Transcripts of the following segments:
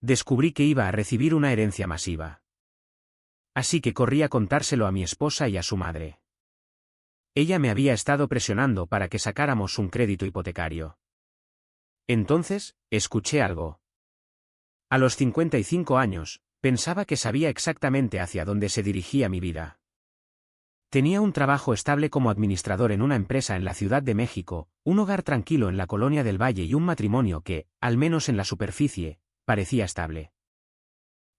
descubrí que iba a recibir una herencia masiva. Así que corrí a contárselo a mi esposa y a su madre. Ella me había estado presionando para que sacáramos un crédito hipotecario. Entonces, escuché algo. A los 55 años, pensaba que sabía exactamente hacia dónde se dirigía mi vida. Tenía un trabajo estable como administrador en una empresa en la Ciudad de México, un hogar tranquilo en la Colonia del Valle y un matrimonio que, al menos en la superficie, parecía estable.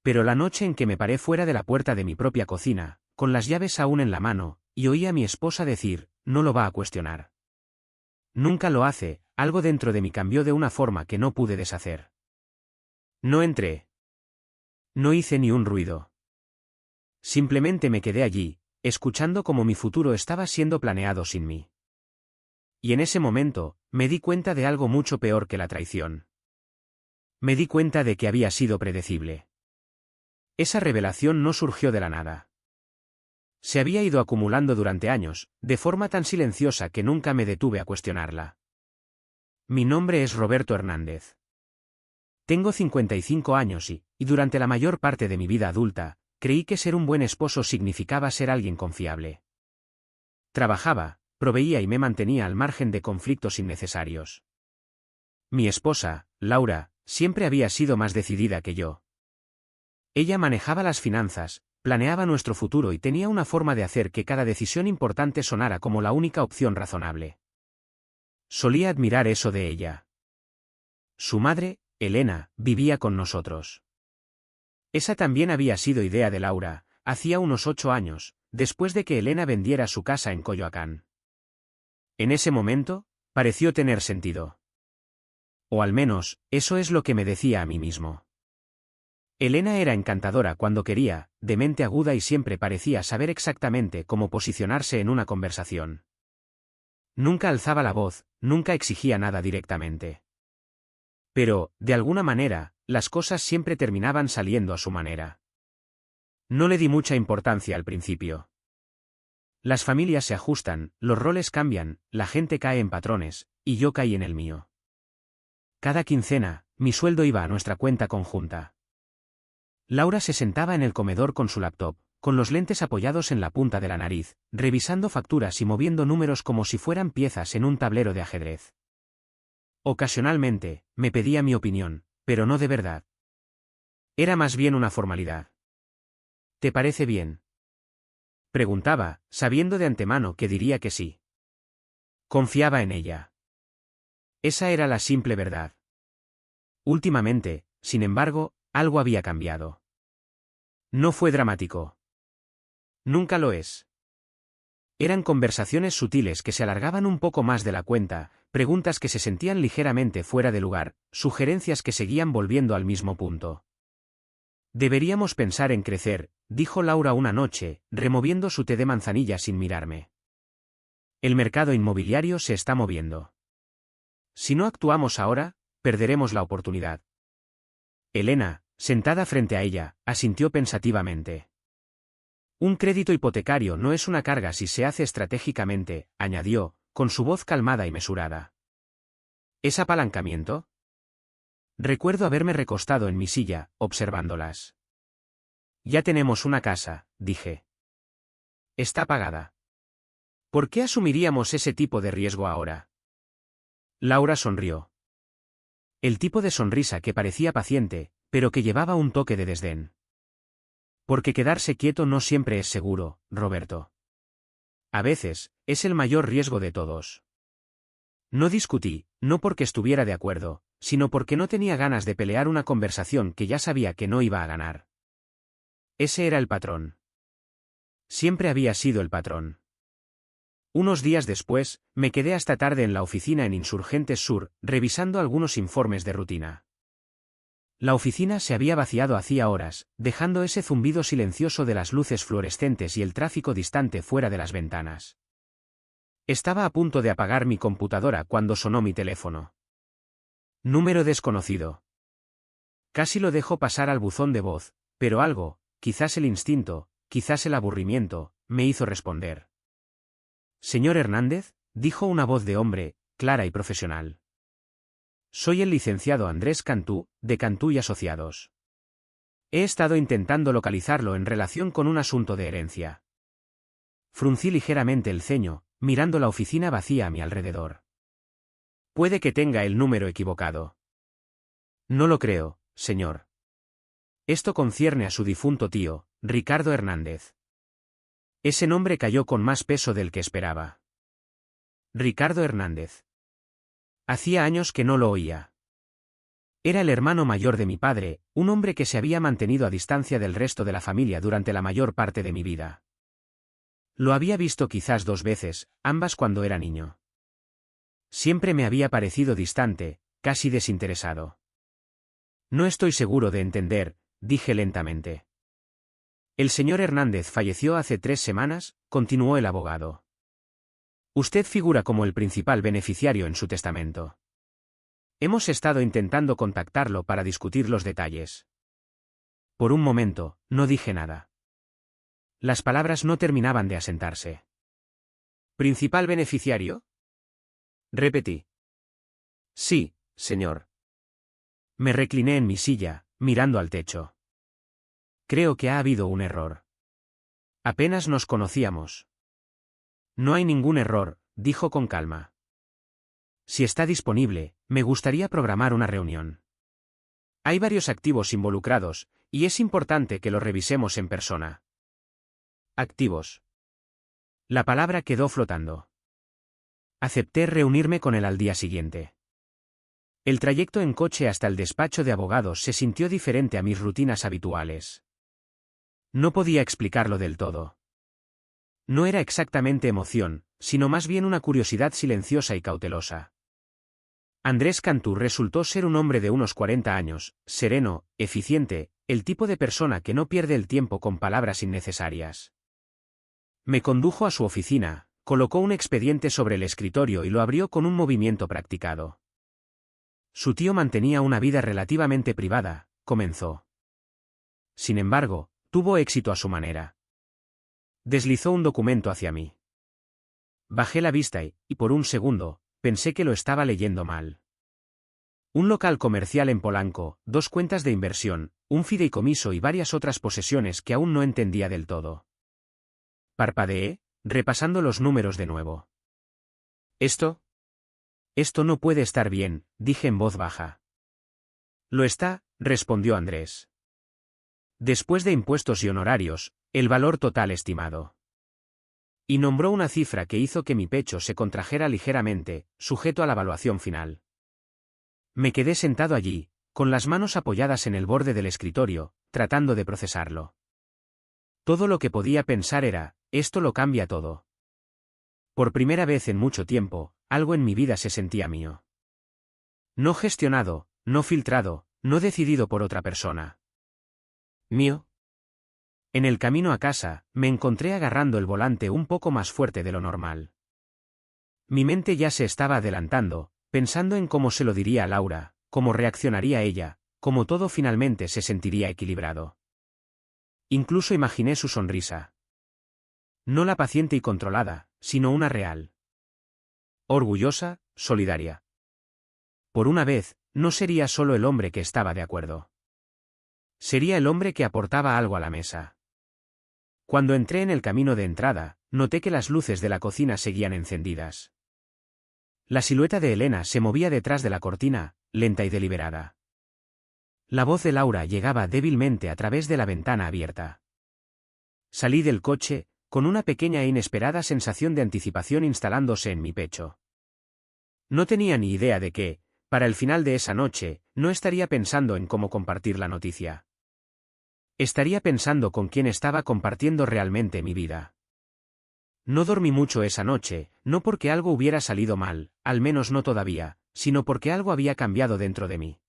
Pero la noche en que me paré fuera de la puerta de mi propia cocina, con las llaves aún en la mano, y oí a mi esposa decir, no lo va a cuestionar. Nunca lo hace, algo dentro de mí cambió de una forma que no pude deshacer. No entré. No hice ni un ruido. Simplemente me quedé allí, escuchando cómo mi futuro estaba siendo planeado sin mí. Y en ese momento, me di cuenta de algo mucho peor que la traición. Me di cuenta de que había sido predecible. Esa revelación no surgió de la nada. Se había ido acumulando durante años, de forma tan silenciosa que nunca me detuve a cuestionarla. Mi nombre es Roberto Hernández. Tengo 55 años y durante la mayor parte de mi vida adulta, creí que ser un buen esposo significaba ser alguien confiable. Trabajaba, proveía y me mantenía al margen de conflictos innecesarios. Mi esposa, Laura, siempre había sido más decidida que yo. Ella manejaba las finanzas, planeaba nuestro futuro y tenía una forma de hacer que cada decisión importante sonara como la única opción razonable. Solía admirar eso de ella. Su madre, Elena, vivía con nosotros. Esa también había sido idea de Laura, hacía unos 8 años, después de que Elena vendiera su casa en Coyoacán. En ese momento, pareció tener sentido. O al menos, eso es lo que me decía a mí mismo. Elena era encantadora cuando quería, de mente aguda y siempre parecía saber exactamente cómo posicionarse en una conversación. Nunca alzaba la voz, nunca exigía nada directamente. Pero, de alguna manera, las cosas siempre terminaban saliendo a su manera. No le di mucha importancia al principio. Las familias se ajustan, los roles cambian, la gente cae en patrones, y yo caí en el mío. Cada quincena, mi sueldo iba a nuestra cuenta conjunta. Laura se sentaba en el comedor con su laptop, con los lentes apoyados en la punta de la nariz, revisando facturas y moviendo números como si fueran piezas en un tablero de ajedrez. Ocasionalmente, me pedía mi opinión, pero no de verdad. Era más bien una formalidad. ¿Te parece bien?, preguntaba, sabiendo de antemano que diría que sí. Confiaba en ella. Esa era la simple verdad. Últimamente, sin embargo, algo había cambiado. No fue dramático. Nunca lo es. Eran conversaciones sutiles que se alargaban un poco más de la cuenta, preguntas que se sentían ligeramente fuera de lugar, sugerencias que seguían volviendo al mismo punto. Deberíamos pensar en crecer, dijo Laura una noche, removiendo su té de manzanilla sin mirarme. El mercado inmobiliario se está moviendo. Si no actuamos ahora, perderemos la oportunidad. Elena, sentada frente a ella, asintió pensativamente. Un crédito hipotecario no es una carga si se hace estratégicamente, añadió, con su voz calmada y mesurada. ¿Es apalancamiento? Recuerdo haberme recostado en mi silla, observándolas. Ya tenemos una casa, dije. Está pagada. ¿Por qué asumiríamos ese tipo de riesgo ahora? Laura sonrió. El tipo de sonrisa que parecía paciente, pero que llevaba un toque de desdén. Porque quedarse quieto no siempre es seguro, Roberto. A veces, es el mayor riesgo de todos. No discutí, no porque estuviera de acuerdo, sino porque no tenía ganas de pelear una conversación que ya sabía que no iba a ganar. Ese era el patrón. Siempre había sido el patrón. Unos días después, me quedé hasta tarde en la oficina en Insurgentes Sur, revisando algunos informes de rutina. La oficina se había vaciado hacía horas, dejando ese zumbido silencioso de las luces fluorescentes y el tráfico distante fuera de las ventanas. Estaba a punto de apagar mi computadora cuando sonó mi teléfono. Número desconocido. Casi lo dejo pasar al buzón de voz, pero algo, quizás el instinto, quizás el aburrimiento, me hizo responder. Señor Hernández, dijo una voz de hombre, clara y profesional. Soy el licenciado Andrés Cantú, de Cantú y Asociados. He estado intentando localizarlo en relación con un asunto de herencia. Fruncí ligeramente el ceño, mirando la oficina vacía a mi alrededor. Puede que tenga el número equivocado. No lo creo, señor. Esto concierne a su difunto tío, Ricardo Hernández. Ese nombre cayó con más peso del que esperaba. Ricardo Hernández. Hacía años que no lo oía. Era el hermano mayor de mi padre, un hombre que se había mantenido a distancia del resto de la familia durante la mayor parte de mi vida. Lo había visto quizás 2 veces, ambas cuando era niño. Siempre me había parecido distante, casi desinteresado. No estoy seguro de entender, dije lentamente. El señor Hernández falleció hace 3 semanas, continuó el abogado. Usted figura como el principal beneficiario en su testamento. Hemos estado intentando contactarlo para discutir los detalles. Por un momento, no dije nada. Las palabras no terminaban de asentarse. ¿Principal beneficiario? Repetí. Sí, señor. Me recliné en mi silla, mirando al techo. Creo que ha habido un error. Apenas nos conocíamos. No hay ningún error, dijo con calma. Si está disponible, me gustaría programar una reunión. Hay varios activos involucrados, y es importante que los revisemos en persona. Activos. La palabra quedó flotando. Acepté reunirme con él al día siguiente. El trayecto en coche hasta el despacho de abogados se sintió diferente a mis rutinas habituales. No podía explicarlo del todo. No era exactamente emoción, sino más bien una curiosidad silenciosa y cautelosa. Andrés Cantú resultó ser un hombre de unos 40 años, sereno, eficiente, el tipo de persona que no pierde el tiempo con palabras innecesarias. Me condujo a su oficina, colocó un expediente sobre el escritorio y lo abrió con un movimiento practicado. Su tío mantenía una vida relativamente privada, comenzó. Sin embargo, tuvo éxito a su manera. Deslizó un documento hacia mí. Bajé la vista y, por un segundo, pensé que lo estaba leyendo mal. Un local comercial en Polanco, 2 cuentas de inversión, un fideicomiso y varias otras posesiones que aún no entendía del todo. Parpadeé, repasando los números de nuevo. Esto no puede estar bien, dije en voz baja. Lo está, respondió Andrés. Después de impuestos y honorarios, el valor total estimado. Y nombró una cifra que hizo que mi pecho se contrajera ligeramente, sujeto a la evaluación final. Me quedé sentado allí, con las manos apoyadas en el borde del escritorio, tratando de procesarlo. Todo lo que podía pensar era, esto lo cambia todo. Por primera vez en mucho tiempo, algo en mi vida se sentía mío. No gestionado, no filtrado, no decidido por otra persona. Mío. En el camino a casa, me encontré agarrando el volante un poco más fuerte de lo normal. Mi mente ya se estaba adelantando, pensando en cómo se lo diría a Laura, cómo reaccionaría ella, cómo todo finalmente se sentiría equilibrado. Incluso imaginé su sonrisa. No la paciente y controlada, sino una real. Orgullosa, solidaria. Por una vez, no sería solo el hombre que estaba de acuerdo. Sería el hombre que aportaba algo a la mesa. Cuando entré en el camino de entrada, noté que las luces de la cocina seguían encendidas. La silueta de Elena se movía detrás de la cortina, lenta y deliberada. La voz de Laura llegaba débilmente a través de la ventana abierta. Salí del coche, con una pequeña e inesperada sensación de anticipación instalándose en mi pecho. No tenía ni idea de que, para el final de esa noche, no estaría pensando en cómo compartir la noticia. Estaría pensando con quién estaba compartiendo realmente mi vida. No dormí mucho esa noche, no porque algo hubiera salido mal, al menos no todavía, sino porque algo había cambiado dentro de mí.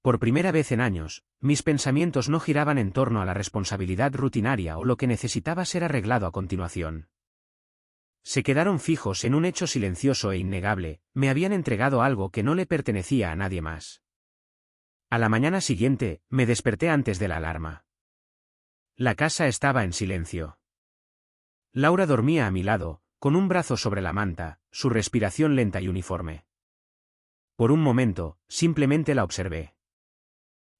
Por primera vez en años, mis pensamientos no giraban en torno a la responsabilidad rutinaria o lo que necesitaba ser arreglado a continuación. Se quedaron fijos en un hecho silencioso e innegable, me habían entregado algo que no le pertenecía a nadie más. A la mañana siguiente, me desperté antes de la alarma. La casa estaba en silencio. Laura dormía a mi lado, con un brazo sobre la manta, su respiración lenta y uniforme. Por un momento, simplemente la observé.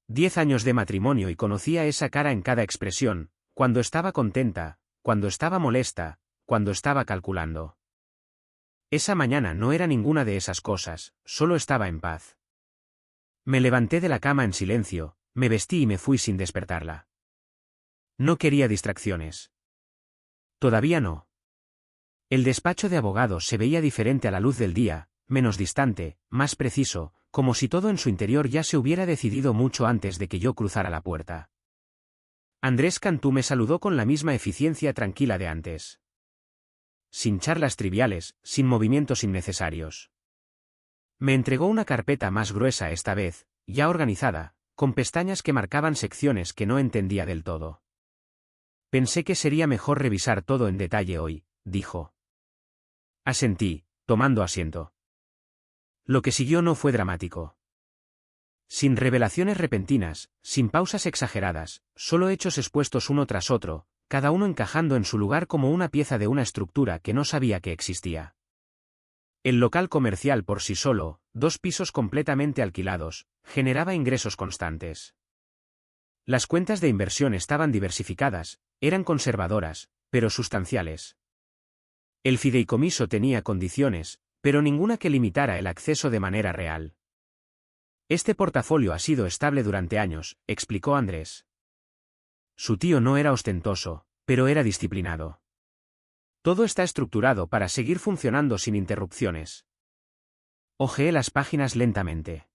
10 años de matrimonio y conocía esa cara en cada expresión, cuando estaba contenta, cuando estaba molesta, cuando estaba calculando. Esa mañana no era ninguna de esas cosas, solo estaba en paz. Me levanté de la cama en silencio, me vestí y me fui sin despertarla. No quería distracciones. Todavía no. El despacho de abogados se veía diferente a la luz del día, menos distante, más preciso, como si todo en su interior ya se hubiera decidido mucho antes de que yo cruzara la puerta. Andrés Cantú me saludó con la misma eficiencia tranquila de antes. Sin charlas triviales, sin movimientos innecesarios. Me entregó una carpeta más gruesa esta vez, ya organizada, con pestañas que marcaban secciones que no entendía del todo. Pensé que sería mejor revisar todo en detalle hoy, dijo. Asentí, tomando asiento. Lo que siguió no fue dramático. Sin revelaciones repentinas, sin pausas exageradas, solo hechos expuestos uno tras otro, cada uno encajando en su lugar como una pieza de una estructura que no sabía que existía. El local comercial por sí solo, 2 pisos completamente alquilados, generaba ingresos constantes. Las cuentas de inversión estaban diversificadas, eran conservadoras, pero sustanciales. El fideicomiso tenía condiciones, pero ninguna que limitara el acceso de manera real. Este portafolio ha sido estable durante años, explicó Andrés. Su tío no era ostentoso, pero era disciplinado. Todo está estructurado para seguir funcionando sin interrupciones. Hojeé las páginas lentamente.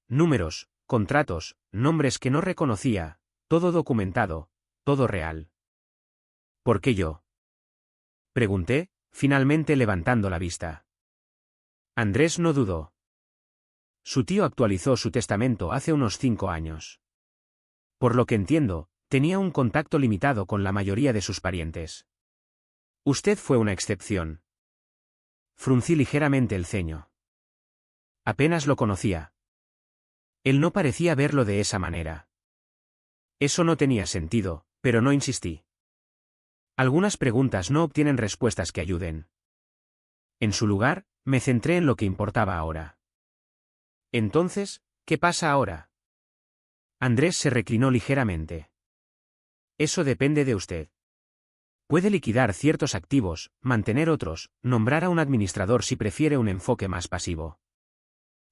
Números, contratos, nombres que no reconocía, todo documentado, todo real. ¿Por qué yo? Pregunté, finalmente levantando la vista. Andrés no dudó. Su tío actualizó su testamento hace unos 5 años. Por lo que entiendo, tenía un contacto limitado con la mayoría de sus parientes. Usted fue una excepción. Fruncí ligeramente el ceño. Apenas lo conocía. Él no parecía verlo de esa manera. Eso no tenía sentido, pero no insistí. Algunas preguntas no obtienen respuestas que ayuden. En su lugar, me centré en lo que importaba ahora. Entonces, ¿qué pasa ahora? Andrés se reclinó ligeramente. Eso depende de usted. Puede liquidar ciertos activos, mantener otros, nombrar a un administrador si prefiere un enfoque más pasivo.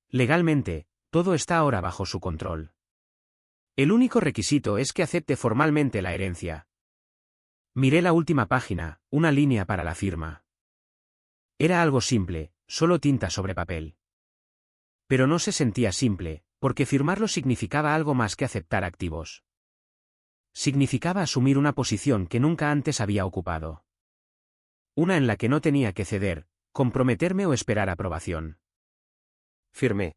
Legalmente, todo está ahora bajo su control. El único requisito es que acepte formalmente la herencia. Miré la última página, una línea para la firma. Era algo simple, solo tinta sobre papel. Pero no se sentía simple, porque firmarlo significaba algo más que aceptar activos. Significaba asumir una posición que nunca antes había ocupado. Una en la que no tenía que ceder, comprometerme o esperar aprobación. Firmé.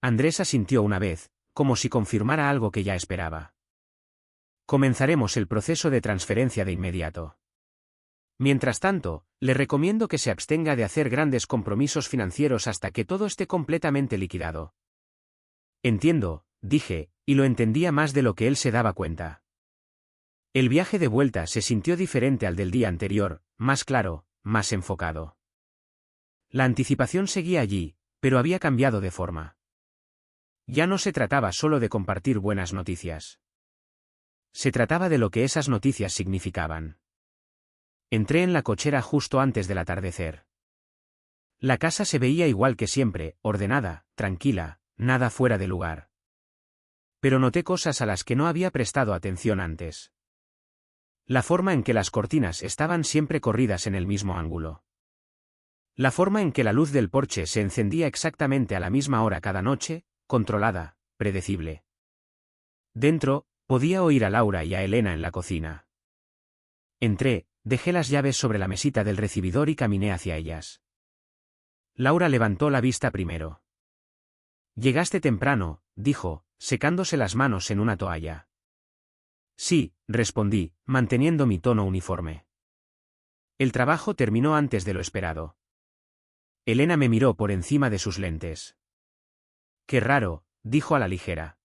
Andrés asintió una vez, como si confirmara algo que ya esperaba. Comenzaremos el proceso de transferencia de inmediato. Mientras tanto, le recomiendo que se abstenga de hacer grandes compromisos financieros hasta que todo esté completamente liquidado. Entiendo, dije, y lo entendía más de lo que él se daba cuenta. El viaje de vuelta se sintió diferente al del día anterior, más claro, más enfocado. La anticipación seguía allí, pero había cambiado de forma. Ya no se trataba solo de compartir buenas noticias. Se trataba de lo que esas noticias significaban. Entré en la cochera justo antes del atardecer. La casa se veía igual que siempre, ordenada, tranquila, nada fuera de lugar. Pero noté cosas a las que no había prestado atención antes. La forma en que las cortinas estaban siempre corridas en el mismo ángulo. La forma en que la luz del porche se encendía exactamente a la misma hora cada noche, controlada, predecible. Dentro, podía oír a Laura y a Elena en la cocina. Entré, dejé las llaves sobre la mesita del recibidor y caminé hacia ellas. Laura levantó la vista primero. Llegaste temprano, dijo, secándose las manos en una toalla. Sí, respondí, manteniendo mi tono uniforme. El trabajo terminó antes de lo esperado. Elena me miró por encima de sus lentes. Qué raro, dijo a la ligera.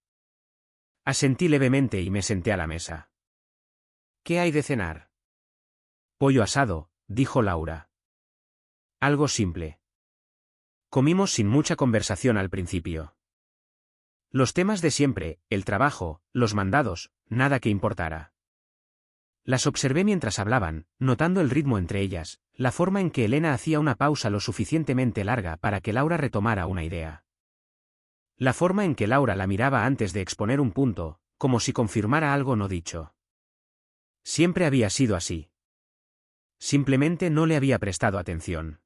Asentí levemente y me senté a la mesa. ¿Qué hay de cenar? Pollo asado, dijo Laura. Algo simple. Comimos sin mucha conversación al principio. Los temas de siempre, el trabajo, los mandados, nada que importara. Las observé mientras hablaban, notando el ritmo entre ellas, la forma en que Elena hacía una pausa lo suficientemente larga para que Laura retomara una idea. La forma en que Laura la miraba antes de exponer un punto, como si confirmara algo no dicho. Siempre había sido así. Simplemente no le había prestado atención.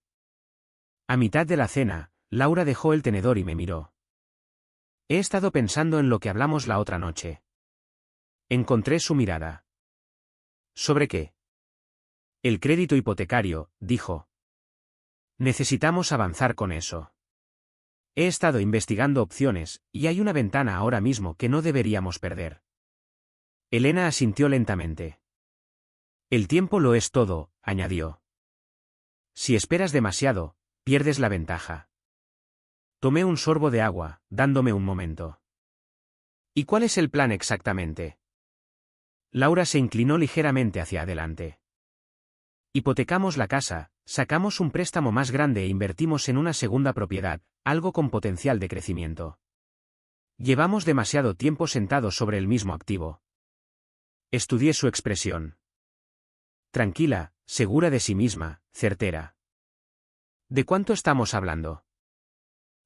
A mitad de la cena, Laura dejó el tenedor y me miró. He estado pensando en lo que hablamos la otra noche. Encontré su mirada. ¿Sobre qué? El crédito hipotecario, dijo. Necesitamos avanzar con eso. He estado investigando opciones, y hay una ventana ahora mismo que no deberíamos perder. Elena asintió lentamente. El tiempo lo es todo, añadió. Si esperas demasiado, pierdes la ventaja. Tomé un sorbo de agua, dándome un momento. ¿Y cuál es el plan exactamente? Laura se inclinó ligeramente hacia adelante. Hipotecamos la casa, sacamos un préstamo más grande e invertimos en una segunda propiedad, algo con potencial de crecimiento. Llevamos demasiado tiempo sentados sobre el mismo activo. Estudié su expresión. Tranquila, segura de sí misma, certera. ¿De cuánto estamos hablando?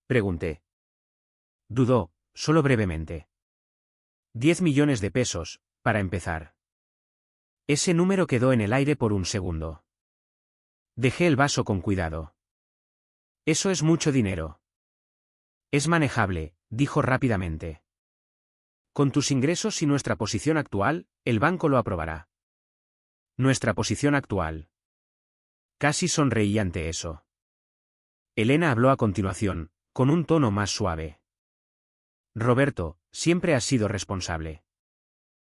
Pregunté. Dudó, solo brevemente. 10 millones de pesos, para empezar. Ese número quedó en el aire por un segundo. Dejé el vaso con cuidado. Eso es mucho dinero. Es manejable, dijo rápidamente. Con tus ingresos y nuestra posición actual, el banco lo aprobará. Nuestra posición actual. Casi sonreí ante eso. Elena habló a continuación, con un tono más suave. Roberto, siempre has sido responsable.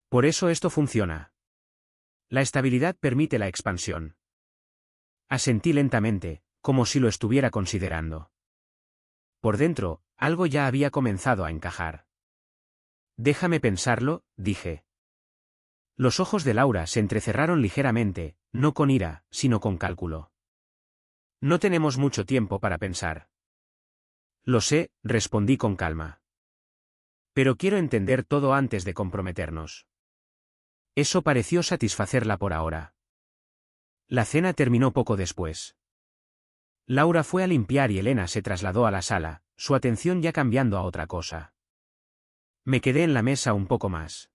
Por eso esto funciona. La estabilidad permite la expansión. Asentí lentamente, como si lo estuviera considerando. Por dentro, algo ya había comenzado a encajar. Déjame pensarlo, dije. Los ojos de Laura se entrecerraron ligeramente, no con ira, sino con cálculo. No tenemos mucho tiempo para pensar. Lo sé, respondí con calma. Pero quiero entender todo antes de comprometernos. Eso pareció satisfacerla por ahora. La cena terminó poco después. Laura fue a limpiar y Elena se trasladó a la sala, su atención ya cambiando a otra cosa. Me quedé en la mesa un poco más.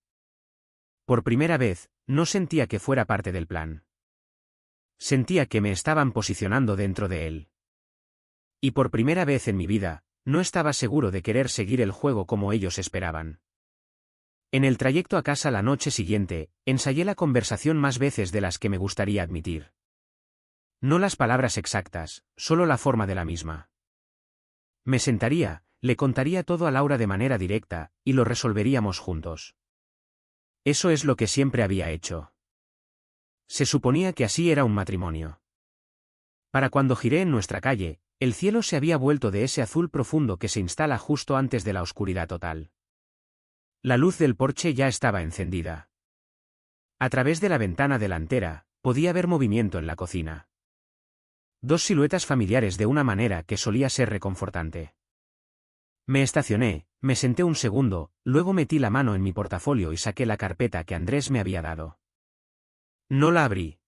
Por primera vez, no sentía que fuera parte del plan. Sentía que me estaban posicionando dentro de él. Y por primera vez en mi vida, no estaba seguro de querer seguir el juego como ellos esperaban. En el trayecto a casa la noche siguiente, ensayé la conversación más veces de las que me gustaría admitir. No las palabras exactas, solo la forma de la misma. Me sentaría, le contaría todo a Laura de manera directa, y lo resolveríamos juntos. Eso es lo que siempre había hecho. Se suponía que así era un matrimonio. Para cuando giré en nuestra calle, el cielo se había vuelto de ese azul profundo que se instala justo antes de la oscuridad total. La luz del porche ya estaba encendida. A través de la ventana delantera, podía ver movimiento en la cocina. Dos siluetas familiares de una manera que solía ser reconfortante. Me estacioné, me senté un segundo, luego metí la mano en mi portafolio y saqué la carpeta que Andrés me había dado. No la abrí.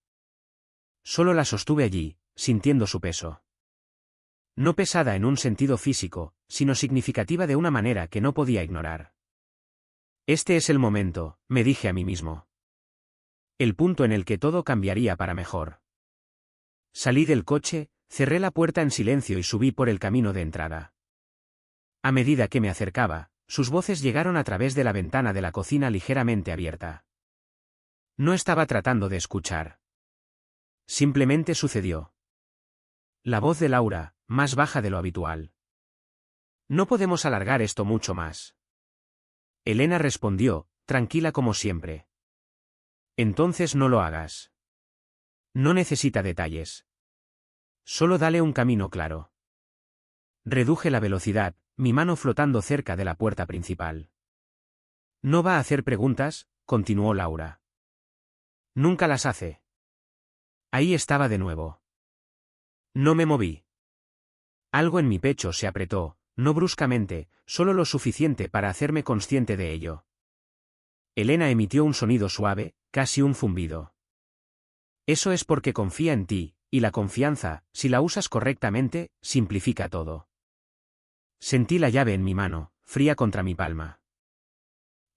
Solo la sostuve allí, sintiendo su peso. No pesada en un sentido físico, sino significativa de una manera que no podía ignorar. Este es el momento, me dije a mí mismo. El punto en el que todo cambiaría para mejor. Salí del coche, cerré la puerta en silencio y subí por el camino de entrada. A medida que me acercaba, sus voces llegaron a través de la ventana de la cocina ligeramente abierta. No estaba tratando de escuchar. Simplemente sucedió. La voz de Laura, más baja de lo habitual. No podemos alargar esto mucho más. Elena respondió, tranquila como siempre. Entonces no lo hagas. No necesita detalles. Solo dale un camino claro. Reduje la velocidad, mi mano flotando cerca de la puerta principal. No va a hacer preguntas, continuó Laura. Nunca las hace. Ahí estaba de nuevo. No me moví. Algo en mi pecho se apretó, no bruscamente, solo lo suficiente para hacerme consciente de ello. Elena emitió un sonido suave, casi un zumbido. Eso es porque confía en ti, y la confianza, si la usas correctamente, simplifica todo. Sentí la llave en mi mano, fría contra mi palma.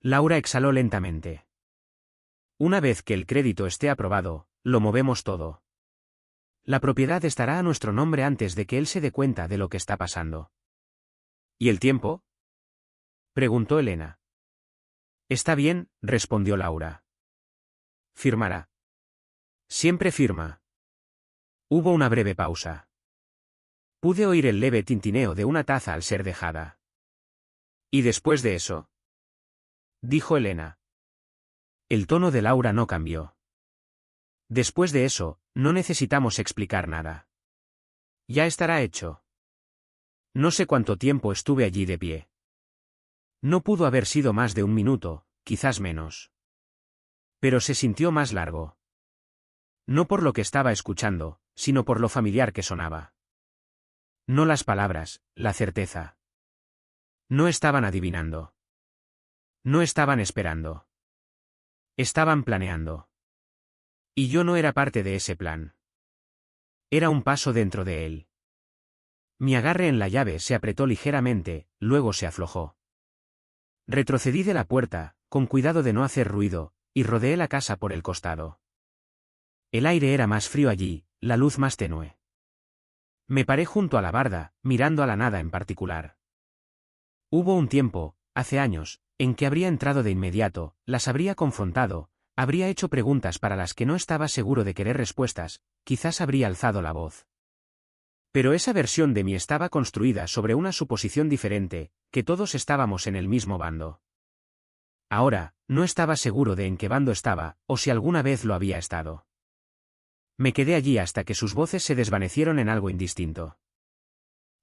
Laura exhaló lentamente. Una vez que el crédito esté aprobado, lo movemos todo. La propiedad estará a nuestro nombre antes de que él se dé cuenta de lo que está pasando. ¿Y el tiempo?, preguntó Elena. Está bien, respondió Laura. Firmará. Siempre firma. Hubo una breve pausa. Pude oír el leve tintineo de una taza al ser dejada. ¿Y después de eso?, dijo Elena. El tono de Laura no cambió. Después de eso, no necesitamos explicar nada. Ya estará hecho. No sé cuánto tiempo estuve allí de pie. No pudo haber sido más de un minuto, quizás menos. Pero se sintió más largo. No por lo que estaba escuchando, sino por lo familiar que sonaba. No las palabras, la certeza. No estaban adivinando. No estaban esperando. Estaban planeando. Y yo no era parte de ese plan. Era un paso dentro de él. Mi agarre en la llave se apretó ligeramente, luego se aflojó. Retrocedí de la puerta, con cuidado de no hacer ruido, y rodeé la casa por el costado. El aire era más frío allí, la luz más tenue. Me paré junto a la barda, mirando a la nada en particular. Hubo un tiempo, hace años, en que habría entrado de inmediato, las habría confrontado, habría hecho preguntas para las que no estaba seguro de querer respuestas, quizás habría alzado la voz. Pero esa versión de mí estaba construida sobre una suposición diferente, que todos estábamos en el mismo bando. Ahora, no estaba seguro de en qué bando estaba, o si alguna vez lo había estado. Me quedé allí hasta que sus voces se desvanecieron en algo indistinto.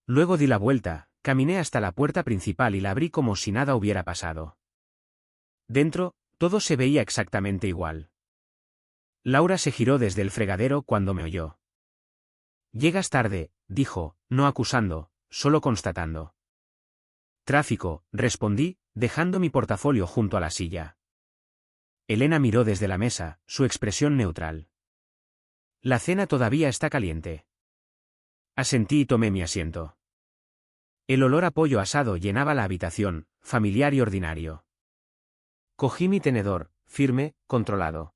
Luego di la vuelta, caminé hasta la puerta principal y la abrí como si nada hubiera pasado. Dentro, todo se veía exactamente igual. Laura se giró desde el fregadero cuando me oyó. Llegas tarde, dijo, no acusando, solo constatando. Tráfico, respondí, dejando mi portafolio junto a la silla. Elena miró desde la mesa, su expresión neutral. La cena todavía está caliente. Asentí y tomé mi asiento. El olor a pollo asado llenaba la habitación, familiar y ordinario. Cogí mi tenedor, firme, controlado.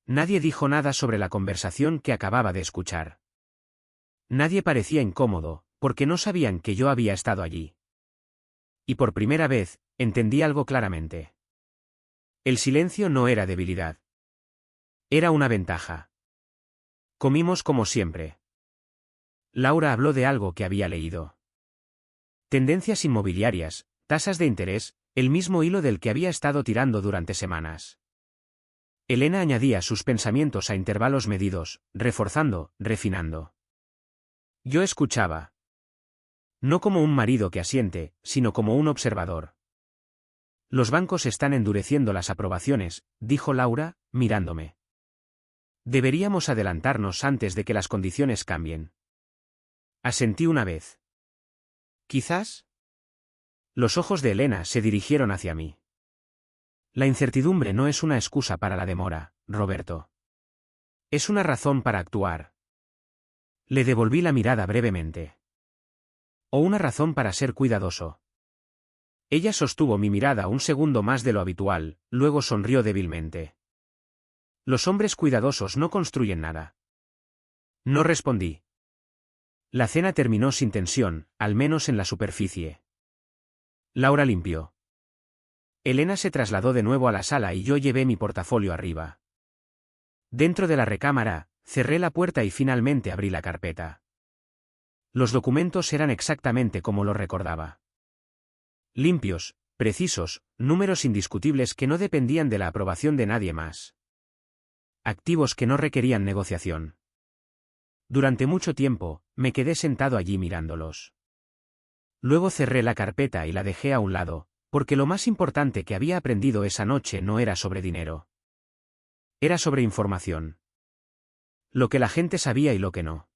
Nadie dijo nada sobre la conversación que acababa de escuchar. Nadie parecía incómodo, porque no sabían que yo había estado allí. Y por primera vez, entendí algo claramente. El silencio no era debilidad. Era una ventaja. Comimos como siempre. Laura habló de algo que había leído. Tendencias inmobiliarias, tasas de interés, el mismo hilo del que había estado tirando durante semanas. Elena añadía sus pensamientos a intervalos medidos, reforzando, refinando. Yo escuchaba. No como un marido que asiente, sino como un observador. Los bancos están endureciendo las aprobaciones, dijo Laura, mirándome. Deberíamos adelantarnos antes de que las condiciones cambien. Asentí una vez. ¿Quizás? Los ojos de Elena se dirigieron hacia mí. La incertidumbre no es una excusa para la demora, Roberto. Es una razón para actuar. Le devolví la mirada brevemente. O una razón para ser cuidadoso. Ella sostuvo mi mirada un segundo más de lo habitual, luego sonrió débilmente. Los hombres cuidadosos no construyen nada. No respondí. La cena terminó sin tensión, al menos en la superficie. Laura limpió. Elena se trasladó de nuevo a la sala y yo llevé mi portafolio arriba. Dentro de la recámara, cerré la puerta y finalmente abrí la carpeta. Los documentos eran exactamente como los recordaba. Limpios, precisos, números indiscutibles que no dependían de la aprobación de nadie más. Activos que no requerían negociación. Durante mucho tiempo, me quedé sentado allí mirándolos. Luego cerré la carpeta y la dejé a un lado, porque lo más importante que había aprendido esa noche no era sobre dinero. Era sobre información. Lo que la gente sabía y lo que no.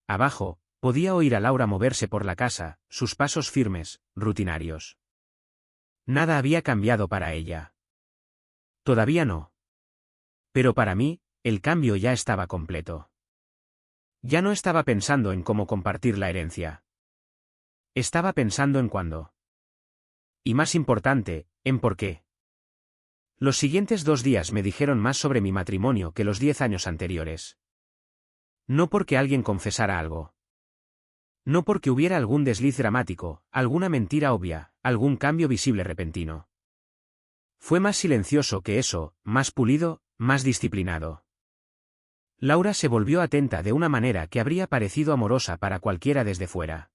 Abajo, Podía oír a Laura moverse por la casa, sus pasos firmes, rutinarios. Nada había cambiado para ella. Todavía no. Pero para mí, el cambio ya estaba completo. Ya no estaba pensando en cómo compartir la herencia. Estaba pensando en cuándo. Y más importante, en por qué. Los siguientes 2 días me dijeron más sobre mi matrimonio que los 10 años anteriores. No porque alguien confesara algo. No porque hubiera algún desliz dramático, alguna mentira obvia, algún cambio visible repentino. Fue más silencioso que eso, más pulido, más disciplinado. Laura se volvió atenta de una manera que habría parecido amorosa para cualquiera desde fuera.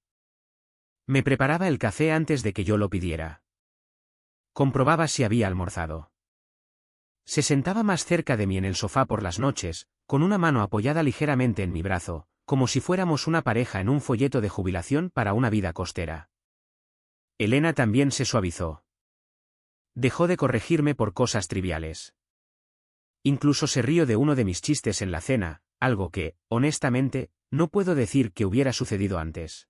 Me preparaba el café antes de que yo lo pidiera. Comprobaba si había almorzado. Se sentaba más cerca de mí en el sofá por las noches, con una mano apoyada ligeramente en mi brazo, como si fuéramos una pareja en un folleto de jubilación para una vida costera. Elena también se suavizó. Dejó de corregirme por cosas triviales. Incluso se rió de uno de mis chistes en la cena, algo que, honestamente, no puedo decir que hubiera sucedido antes.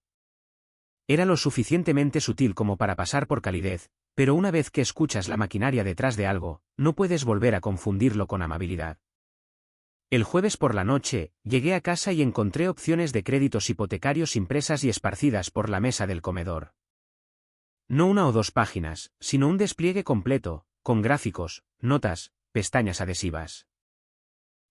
Era lo suficientemente sutil como para pasar por calidez, pero una vez que escuchas la maquinaria detrás de algo, no puedes volver a confundirlo con amabilidad. El jueves por la noche, llegué a casa y encontré opciones de créditos hipotecarios impresas y esparcidas por la mesa del comedor. No 1 o 2 páginas, sino un despliegue completo, con gráficos, notas, pestañas adhesivas.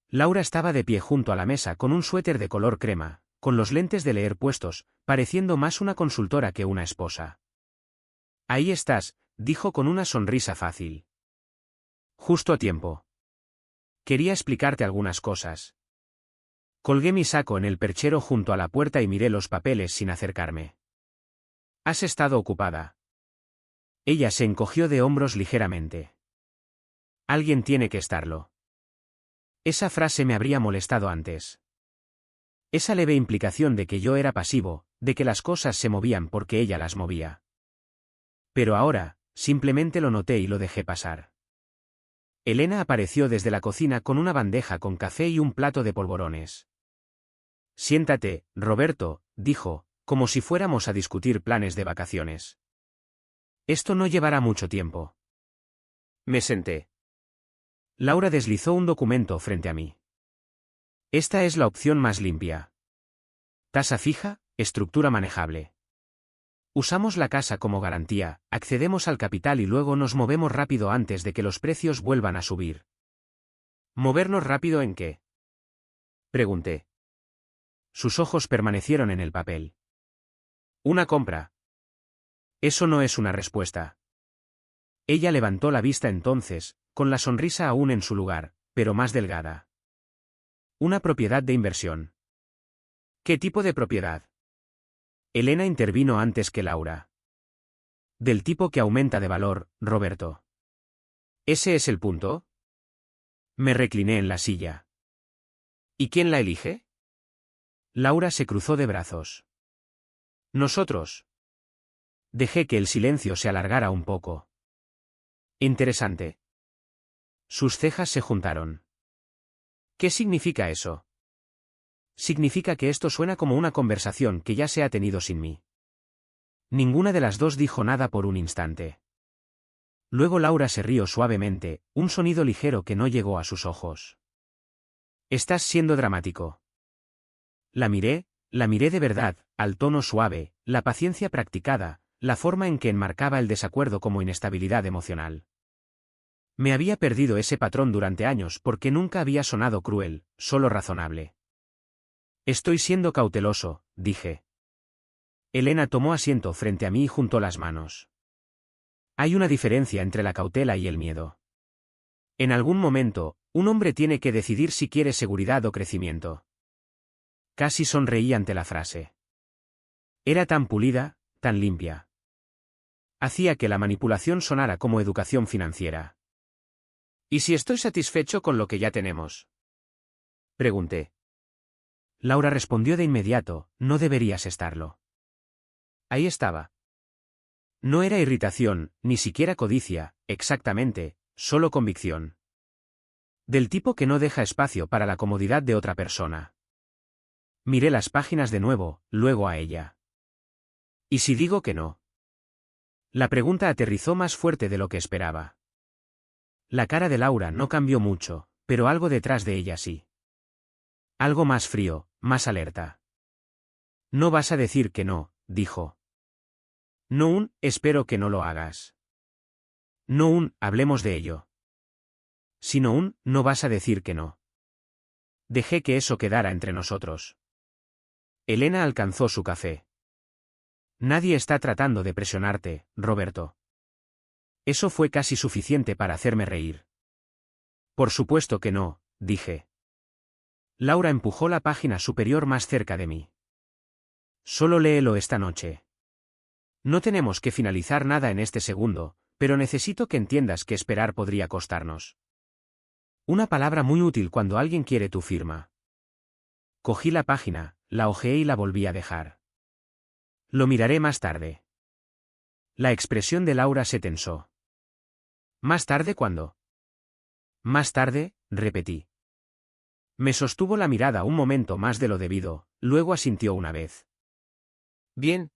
Laura estaba de pie junto a la mesa con un suéter de color crema, con los lentes de leer puestos, pareciendo más una consultora que una esposa. Ahí estás, dijo con una sonrisa fácil. Justo a tiempo. Quería explicarte algunas cosas. Colgué mi saco en el perchero junto a la puerta y miré los papeles sin acercarme. ¿Has estado ocupada? Ella se encogió de hombros ligeramente. Alguien tiene que estarlo. Esa frase me habría molestado antes. Esa leve implicación de que yo era pasivo, de que las cosas se movían porque ella las movía. Pero ahora, simplemente lo noté y lo dejé pasar. Elena apareció desde la cocina con una bandeja con café y un plato de polvorones. Siéntate, Roberto, dijo, como si fuéramos a discutir planes de vacaciones. Esto no llevará mucho tiempo. Me senté. Laura deslizó un documento frente a mí. Esta es la opción más limpia. Tasa fija, estructura manejable. Usamos la casa como garantía, accedemos al capital y luego nos movemos rápido antes de que los precios vuelvan a subir. ¿Movernos rápido en qué? Pregunté. Sus ojos permanecieron en el papel. Una compra. Eso no es una respuesta. Ella levantó la vista entonces, con la sonrisa aún en su lugar, pero más delgada. Una propiedad de inversión. ¿Qué tipo de propiedad? Elena intervino antes que Laura. Del tipo que aumenta de valor, Roberto. ¿Ese es el punto? Me recliné en la silla. ¿Y quién la elige? Laura se cruzó de brazos. Nosotros. Dejé que el silencio se alargara un poco. Interesante. Sus cejas se juntaron. ¿Qué significa eso? Significa que esto suena como una conversación que ya se ha tenido sin mí. Ninguna de las dos dijo nada por un instante. Luego Laura se rió suavemente, un sonido ligero que no llegó a sus ojos. Estás siendo dramático. La miré de verdad, al tono suave, la paciencia practicada, la forma en que enmarcaba el desacuerdo como inestabilidad emocional. Me había perdido ese patrón durante años porque nunca había sonado cruel, solo razonable. Estoy siendo cauteloso, dije. Elena tomó asiento frente a mí y juntó las manos. Hay una diferencia entre la cautela y el miedo. En algún momento, un hombre tiene que decidir si quiere seguridad o crecimiento. Casi sonreí ante la frase. Era tan pulida, tan limpia. Hacía que la manipulación sonara como educación financiera. ¿Y si estoy satisfecho con lo que ya tenemos? Pregunté. Laura respondió de inmediato, no deberías estarlo. Ahí estaba. No era irritación, ni siquiera codicia, exactamente, solo convicción. Del tipo que no deja espacio para la comodidad de otra persona. Miré las páginas de nuevo, luego a ella. ¿Y si digo que no? La pregunta aterrizó más fuerte de lo que esperaba. La cara de Laura no cambió mucho, pero algo detrás de ella sí. Algo más frío, más alerta. No vas a decir que no, dijo. No espero que no lo hagas. No hablemos de ello. Sino no vas a decir que no. Dejé que eso quedara entre nosotros. Elena alcanzó su café. Nadie está tratando de presionarte, Roberto. Eso fue casi suficiente para hacerme reír. Por supuesto que no, dije. Laura empujó la página superior más cerca de mí. Solo léelo esta noche. No tenemos que finalizar nada en este segundo, pero necesito que entiendas que esperar podría costarnos. Una palabra muy útil cuando alguien quiere tu firma. Cogí la página, la hojeé y la volví a dejar. Lo miraré más tarde. La expresión de Laura se tensó. ¿Más tarde cuándo? Más tarde, repetí. Me sostuvo la mirada un momento más de lo debido, luego asintió una vez. Bien.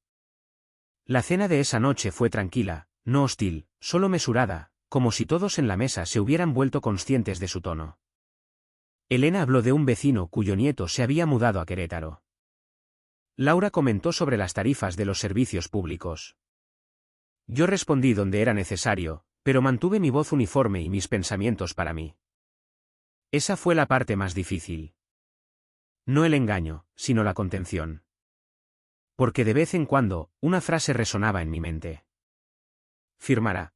La cena de esa noche fue tranquila, no hostil, solo mesurada, como si todos en la mesa se hubieran vuelto conscientes de su tono. Elena habló de un vecino cuyo nieto se había mudado a Querétaro. Laura comentó sobre las tarifas de los servicios públicos. Yo respondí donde era necesario, pero mantuve mi voz uniforme y mis pensamientos para mí. Esa fue la parte más difícil. No el engaño, sino la contención. Porque de vez en cuando, una frase resonaba en mi mente. Firmará.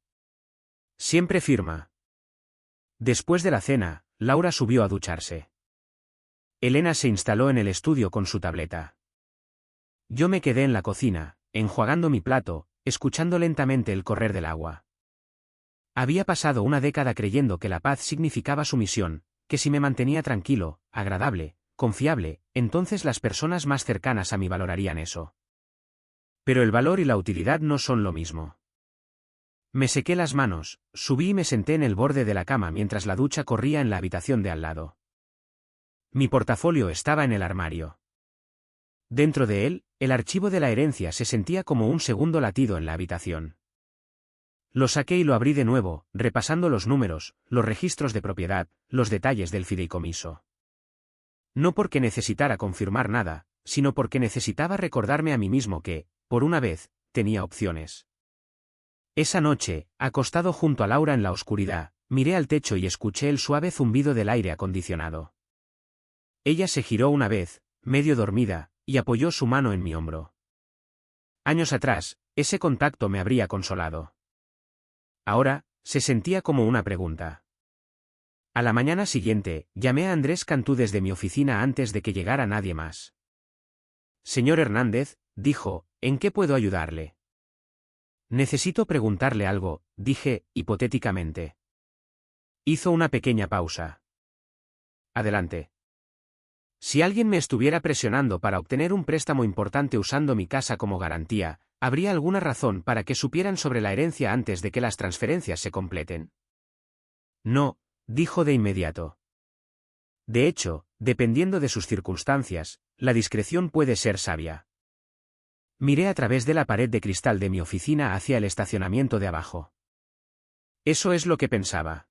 Siempre firma. Después de la cena, Laura subió a ducharse. Elena se instaló en el estudio con su tableta. Yo me quedé en la cocina, enjuagando mi plato, escuchando lentamente el correr del agua. Había pasado una década creyendo que la paz significaba sumisión, que si me mantenía tranquilo, agradable, confiable, entonces las personas más cercanas a mí valorarían eso. Pero el valor y la utilidad no son lo mismo. Me sequé las manos, subí y me senté en el borde de la cama mientras la ducha corría en la habitación de al lado. Mi portafolio estaba en el armario. Dentro de él, el archivo de la herencia se sentía como un segundo latido en la habitación. Lo saqué y lo abrí de nuevo, repasando los números, los registros de propiedad, los detalles del fideicomiso. No porque necesitara confirmar nada, sino porque necesitaba recordarme a mí mismo que, por una vez, tenía opciones. Esa noche, acostado junto a Laura en la oscuridad, miré al techo y escuché el suave zumbido del aire acondicionado. Ella se giró una vez, medio dormida, y apoyó su mano en mi hombro. Años atrás, ese contacto me habría consolado. Ahora, se sentía como una pregunta. A la mañana siguiente, llamé a Andrés Cantú desde mi oficina antes de que llegara nadie más. Señor Hernández, dijo, ¿en qué puedo ayudarle? Necesito preguntarle algo, dije, hipotéticamente. Hizo una pequeña pausa. Adelante. Si alguien me estuviera presionando para obtener un préstamo importante usando mi casa como garantía, ¿habría alguna razón para que supieran sobre la herencia antes de que las transferencias se completen? No, dijo de inmediato. De hecho, dependiendo de sus circunstancias, la discreción puede ser sabia. Miré a través de la pared de cristal de mi oficina hacia el estacionamiento de abajo. Eso es lo que pensaba.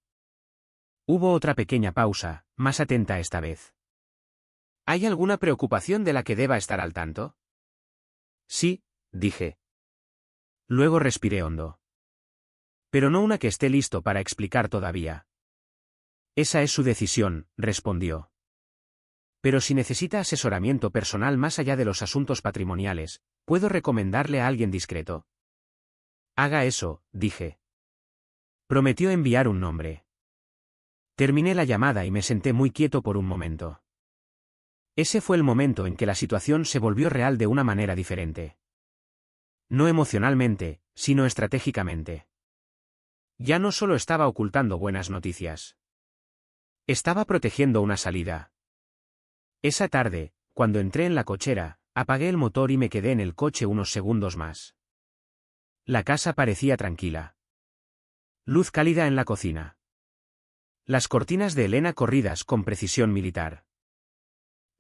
Hubo otra pequeña pausa, más atenta esta vez. ¿Hay alguna preocupación de la que deba estar al tanto? Sí, dije. Luego respiré hondo. Pero no una que esté listo para explicar todavía. Esa es su decisión, respondió. Pero si necesita asesoramiento personal más allá de los asuntos patrimoniales, ¿puedo recomendarle a alguien discreto? Haga eso, dije. Prometió enviar un nombre. Terminé la llamada y me senté muy quieto por un momento. Ese fue el momento en que la situación se volvió real de una manera diferente. No emocionalmente, sino estratégicamente. Ya no solo estaba ocultando buenas noticias. Estaba protegiendo una salida. Esa tarde, cuando entré en la cochera, apagué el motor y me quedé en el coche unos segundos más. La casa parecía tranquila. Luz cálida en la cocina. Las cortinas de Elena corridas con precisión militar.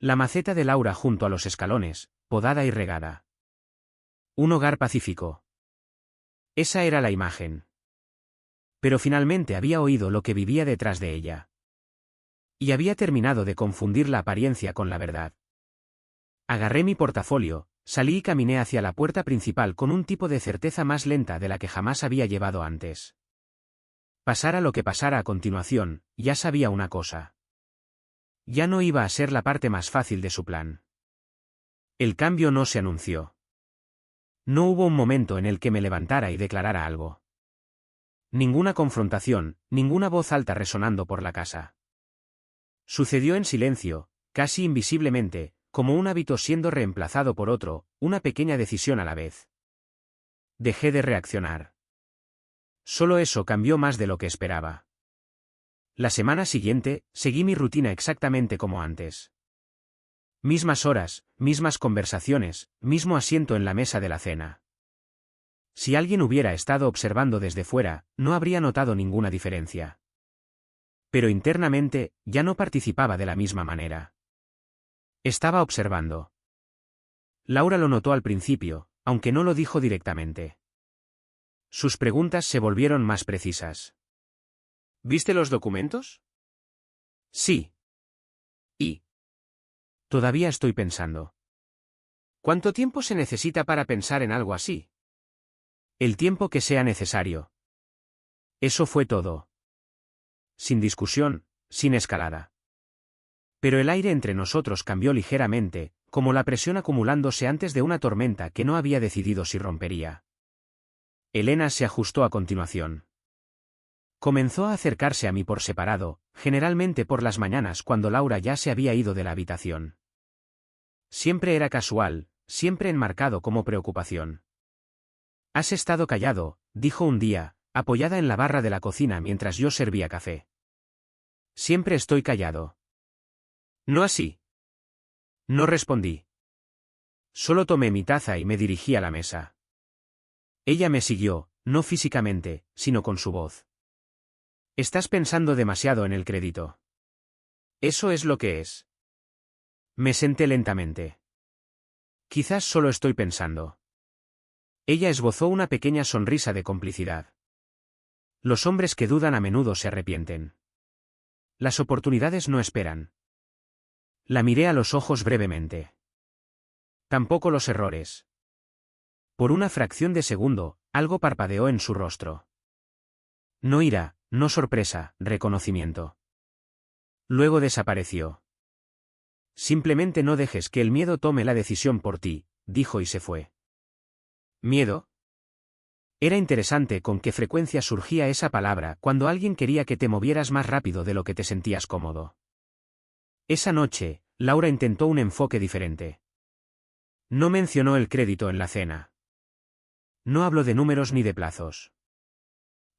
La maceta de Laura junto a los escalones, podada y regada. Un hogar pacífico. Esa era la imagen. Pero finalmente había oído lo que vivía detrás de ella. Y había terminado de confundir la apariencia con la verdad. Agarré mi portafolio, salí y caminé hacia la puerta principal con un tipo de certeza más lenta de la que jamás había llevado antes. Pasara lo que pasara a continuación, ya sabía una cosa. Ya no iba a ser la parte más fácil de su plan. El cambio no se anunció. No hubo un momento en el que me levantara y declarara algo. Ninguna confrontación, ninguna voz alta resonando por la casa. Sucedió en silencio, casi invisiblemente, como un hábito siendo reemplazado por otro, una pequeña decisión a la vez. Dejé de reaccionar. Solo eso cambió más de lo que esperaba. La semana siguiente, seguí mi rutina exactamente como antes. Mismas horas, mismas conversaciones, mismo asiento en la mesa de la cena. Si alguien hubiera estado observando desde fuera, no habría notado ninguna diferencia. Pero internamente, ya no participaba de la misma manera. Estaba observando. Laura lo notó al principio, aunque no lo dijo directamente. Sus preguntas se volvieron más precisas. ¿Viste los documentos? Sí. ¿Y? Todavía estoy pensando. ¿Cuánto tiempo se necesita para pensar en algo así? El tiempo que sea necesario. Eso fue todo. Sin discusión, sin escalada. Pero el aire entre nosotros cambió ligeramente, como la presión acumulándose antes de una tormenta que no había decidido si rompería. Elena se ajustó a continuación. Comenzó a acercarse a mí por separado, generalmente por las mañanas cuando Laura ya se había ido de la habitación. Siempre era casual, siempre enmarcado como preocupación. «Has estado callado», dijo un día, apoyada en la barra de la cocina mientras yo servía café. «Siempre estoy callado». «No así». No respondí. Solo tomé mi taza y me dirigí a la mesa. Ella me siguió, no físicamente, sino con su voz. «Estás pensando demasiado en el crédito». «Eso es lo que es». Me senté lentamente. «Quizás solo estoy pensando». Ella esbozó una pequeña sonrisa de complicidad. Los hombres que dudan a menudo se arrepienten. Las oportunidades no esperan. La miré a los ojos brevemente. Tampoco los errores. Por una fracción de segundo, algo parpadeó en su rostro. No ira, no sorpresa, reconocimiento. Luego desapareció. «Simplemente no dejes que el miedo tome la decisión por ti», dijo y se fue. ¿Miedo? Era interesante con qué frecuencia surgía esa palabra cuando alguien quería que te movieras más rápido de lo que te sentías cómodo. Esa noche, Laura intentó un enfoque diferente. No mencionó el crédito en la cena. No habló de números ni de plazos.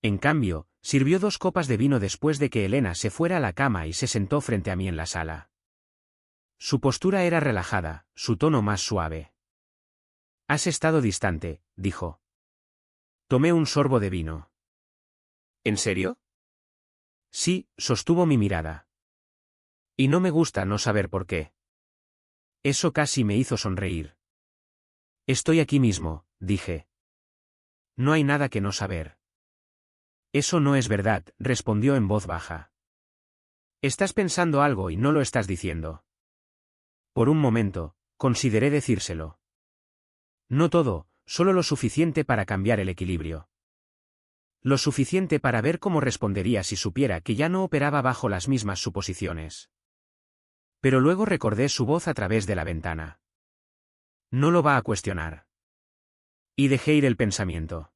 En cambio, sirvió 2 copas de vino después de que Elena se fuera a la cama y se sentó frente a mí en la sala. Su postura era relajada, su tono más suave. «Has estado distante», dijo. Tomé un sorbo de vino. ¿En serio? Sí, sostuvo mi mirada. Y no me gusta no saber por qué. Eso casi me hizo sonreír. Estoy aquí mismo, dije. No hay nada que no saber. Eso no es verdad, respondió en voz baja. Estás pensando algo y no lo estás diciendo. Por un momento, consideré decírselo. No todo, solo lo suficiente para cambiar el equilibrio. Lo suficiente para ver cómo respondería si supiera que ya no operaba bajo las mismas suposiciones. Pero luego recordé su voz a través de la ventana. No lo va a cuestionar. Y dejé ir el pensamiento.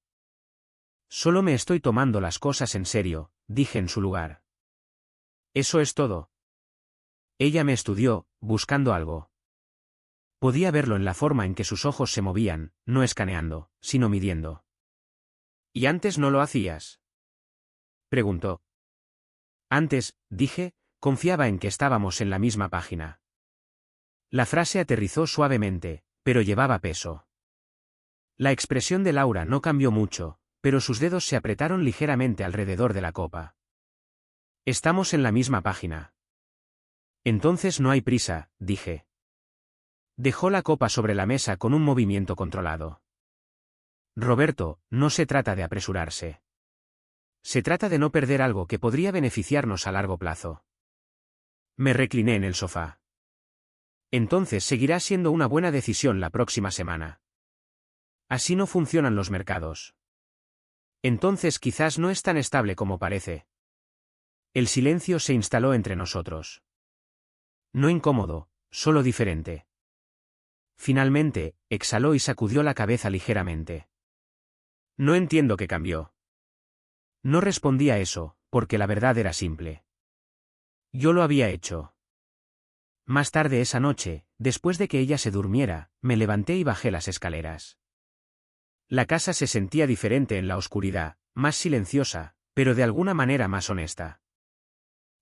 Solo me estoy tomando las cosas en serio, dije en su lugar. Eso es todo. Ella me estudió, buscando algo. Podía verlo en la forma en que sus ojos se movían, no escaneando, sino midiendo. ¿Y antes no lo hacías?, preguntó. Antes, dije, confiaba en que estábamos en la misma página. La frase aterrizó suavemente, pero llevaba peso. La expresión de Laura no cambió mucho, pero sus dedos se apretaron ligeramente alrededor de la copa. Estamos en la misma página. Entonces no hay prisa, dije. Dejó la copa sobre la mesa con un movimiento controlado. Roberto, no se trata de apresurarse. Se trata de no perder algo que podría beneficiarnos a largo plazo. Me recliné en el sofá. Entonces seguirá siendo una buena decisión la próxima semana. Así no funcionan los mercados. Entonces quizás no es tan estable como parece. El silencio se instaló entre nosotros. No incómodo, solo diferente. Finalmente, exhaló y sacudió la cabeza ligeramente. No entiendo qué cambió. No respondí a eso, porque la verdad era simple. Yo lo había hecho. Más tarde esa noche, después de que ella se durmiera, me levanté y bajé las escaleras. La casa se sentía diferente en la oscuridad, más silenciosa, pero de alguna manera más honesta.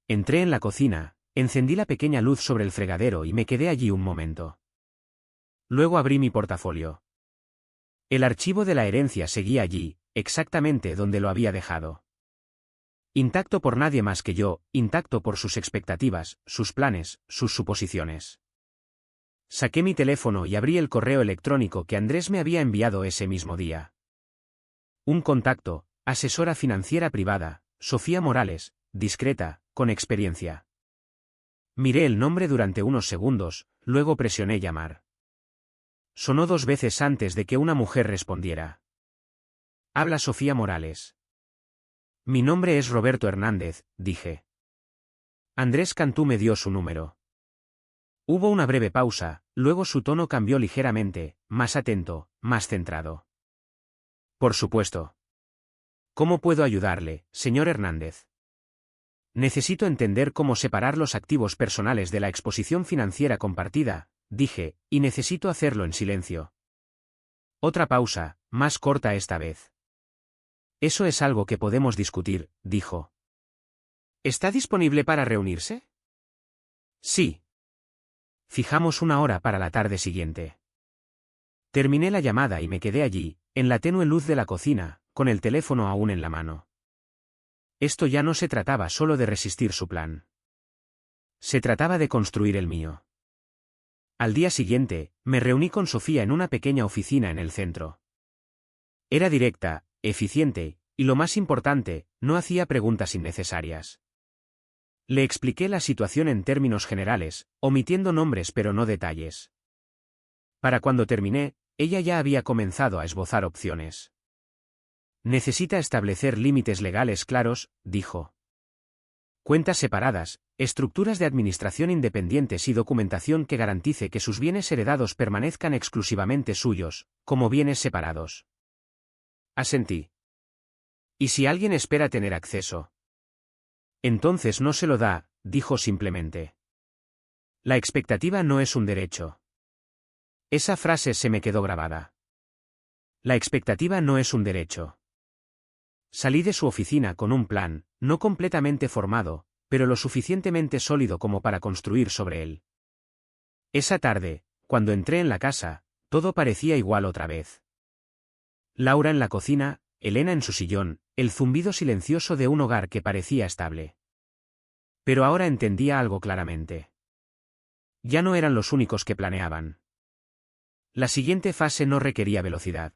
Entré en la cocina, encendí la pequeña luz sobre el fregadero y me quedé allí un momento. Luego abrí mi portafolio. El archivo de la herencia seguía allí, exactamente donde lo había dejado. Intacto por nadie más que yo, intacto por sus expectativas, sus planes, sus suposiciones. Saqué mi teléfono y abrí el correo electrónico que Andrés me había enviado ese mismo día. Un contacto, asesora financiera privada, Sofía Morales, discreta, con experiencia. Miré el nombre durante unos segundos, luego presioné llamar. Sonó 2 veces antes de que una mujer respondiera. Habla Sofía Morales. Mi nombre es Roberto Hernández, dije. Andrés Cantú me dio su número. Hubo una breve pausa, luego su tono cambió ligeramente, más atento, más centrado. Por supuesto. ¿Cómo puedo ayudarle, señor Hernández? Necesito entender cómo separar los activos personales de la exposición financiera compartida, dije, y necesito hacerlo en silencio. Otra pausa, más corta esta vez. Eso es algo que podemos discutir, dijo. ¿Está disponible para reunirse? Sí. Fijamos una hora para la tarde siguiente. Terminé la llamada y me quedé allí, en la tenue luz de la cocina, con el teléfono aún en la mano. Esto ya no se trataba solo de resistir su plan. Se trataba de construir el mío. Al día siguiente, me reuní con Sofía en una pequeña oficina en el centro. Era directa, eficiente, y lo más importante, no hacía preguntas innecesarias. Le expliqué la situación en términos generales, omitiendo nombres pero no detalles. Para cuando terminé, ella ya había comenzado a esbozar opciones. Necesita establecer límites legales claros, dijo. Cuentas separadas, estructuras de administración independientes y documentación que garantice que sus bienes heredados permanezcan exclusivamente suyos, como bienes separados. Asentí. ¿Y si alguien espera tener acceso? Entonces no se lo da, dijo simplemente. La expectativa no es un derecho. Esa frase se me quedó grabada. La expectativa no es un derecho. Salí de su oficina con un plan, no completamente formado, pero lo suficientemente sólido como para construir sobre él. Esa tarde, cuando entré en la casa, todo parecía igual otra vez. Laura en la cocina, Elena en su sillón, el zumbido silencioso de un hogar que parecía estable. Pero ahora entendía algo claramente. Ya no eran los únicos que planeaban. La siguiente fase no requería velocidad.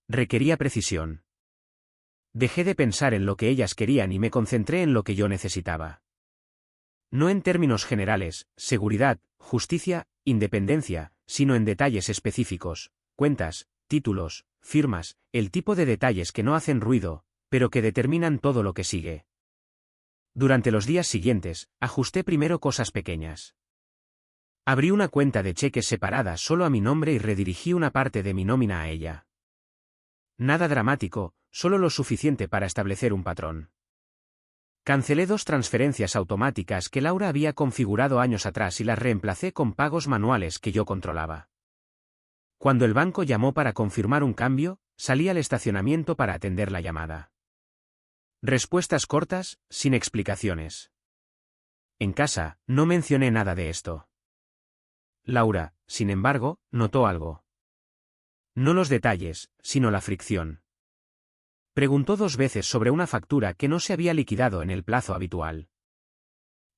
Requería precisión. Dejé de pensar en lo que ellas querían y me concentré en lo que yo necesitaba. No en términos generales, seguridad, justicia, independencia, sino en detalles específicos, cuentas, títulos, firmas, el tipo de detalles que no hacen ruido, pero que determinan todo lo que sigue. Durante los días siguientes, ajusté primero cosas pequeñas. Abrí una cuenta de cheques separada solo a mi nombre y redirigí una parte de mi nómina a ella. Nada dramático, solo lo suficiente para establecer un patrón. Cancelé 2 transferencias automáticas que Laura había configurado años atrás y las reemplacé con pagos manuales que yo controlaba. Cuando el banco llamó para confirmar un cambio, salí al estacionamiento para atender la llamada. Respuestas cortas, sin explicaciones. En casa, no mencioné nada de esto. Laura, sin embargo, notó algo. No los detalles, sino la fricción. Preguntó 2 veces sobre una factura que no se había liquidado en el plazo habitual.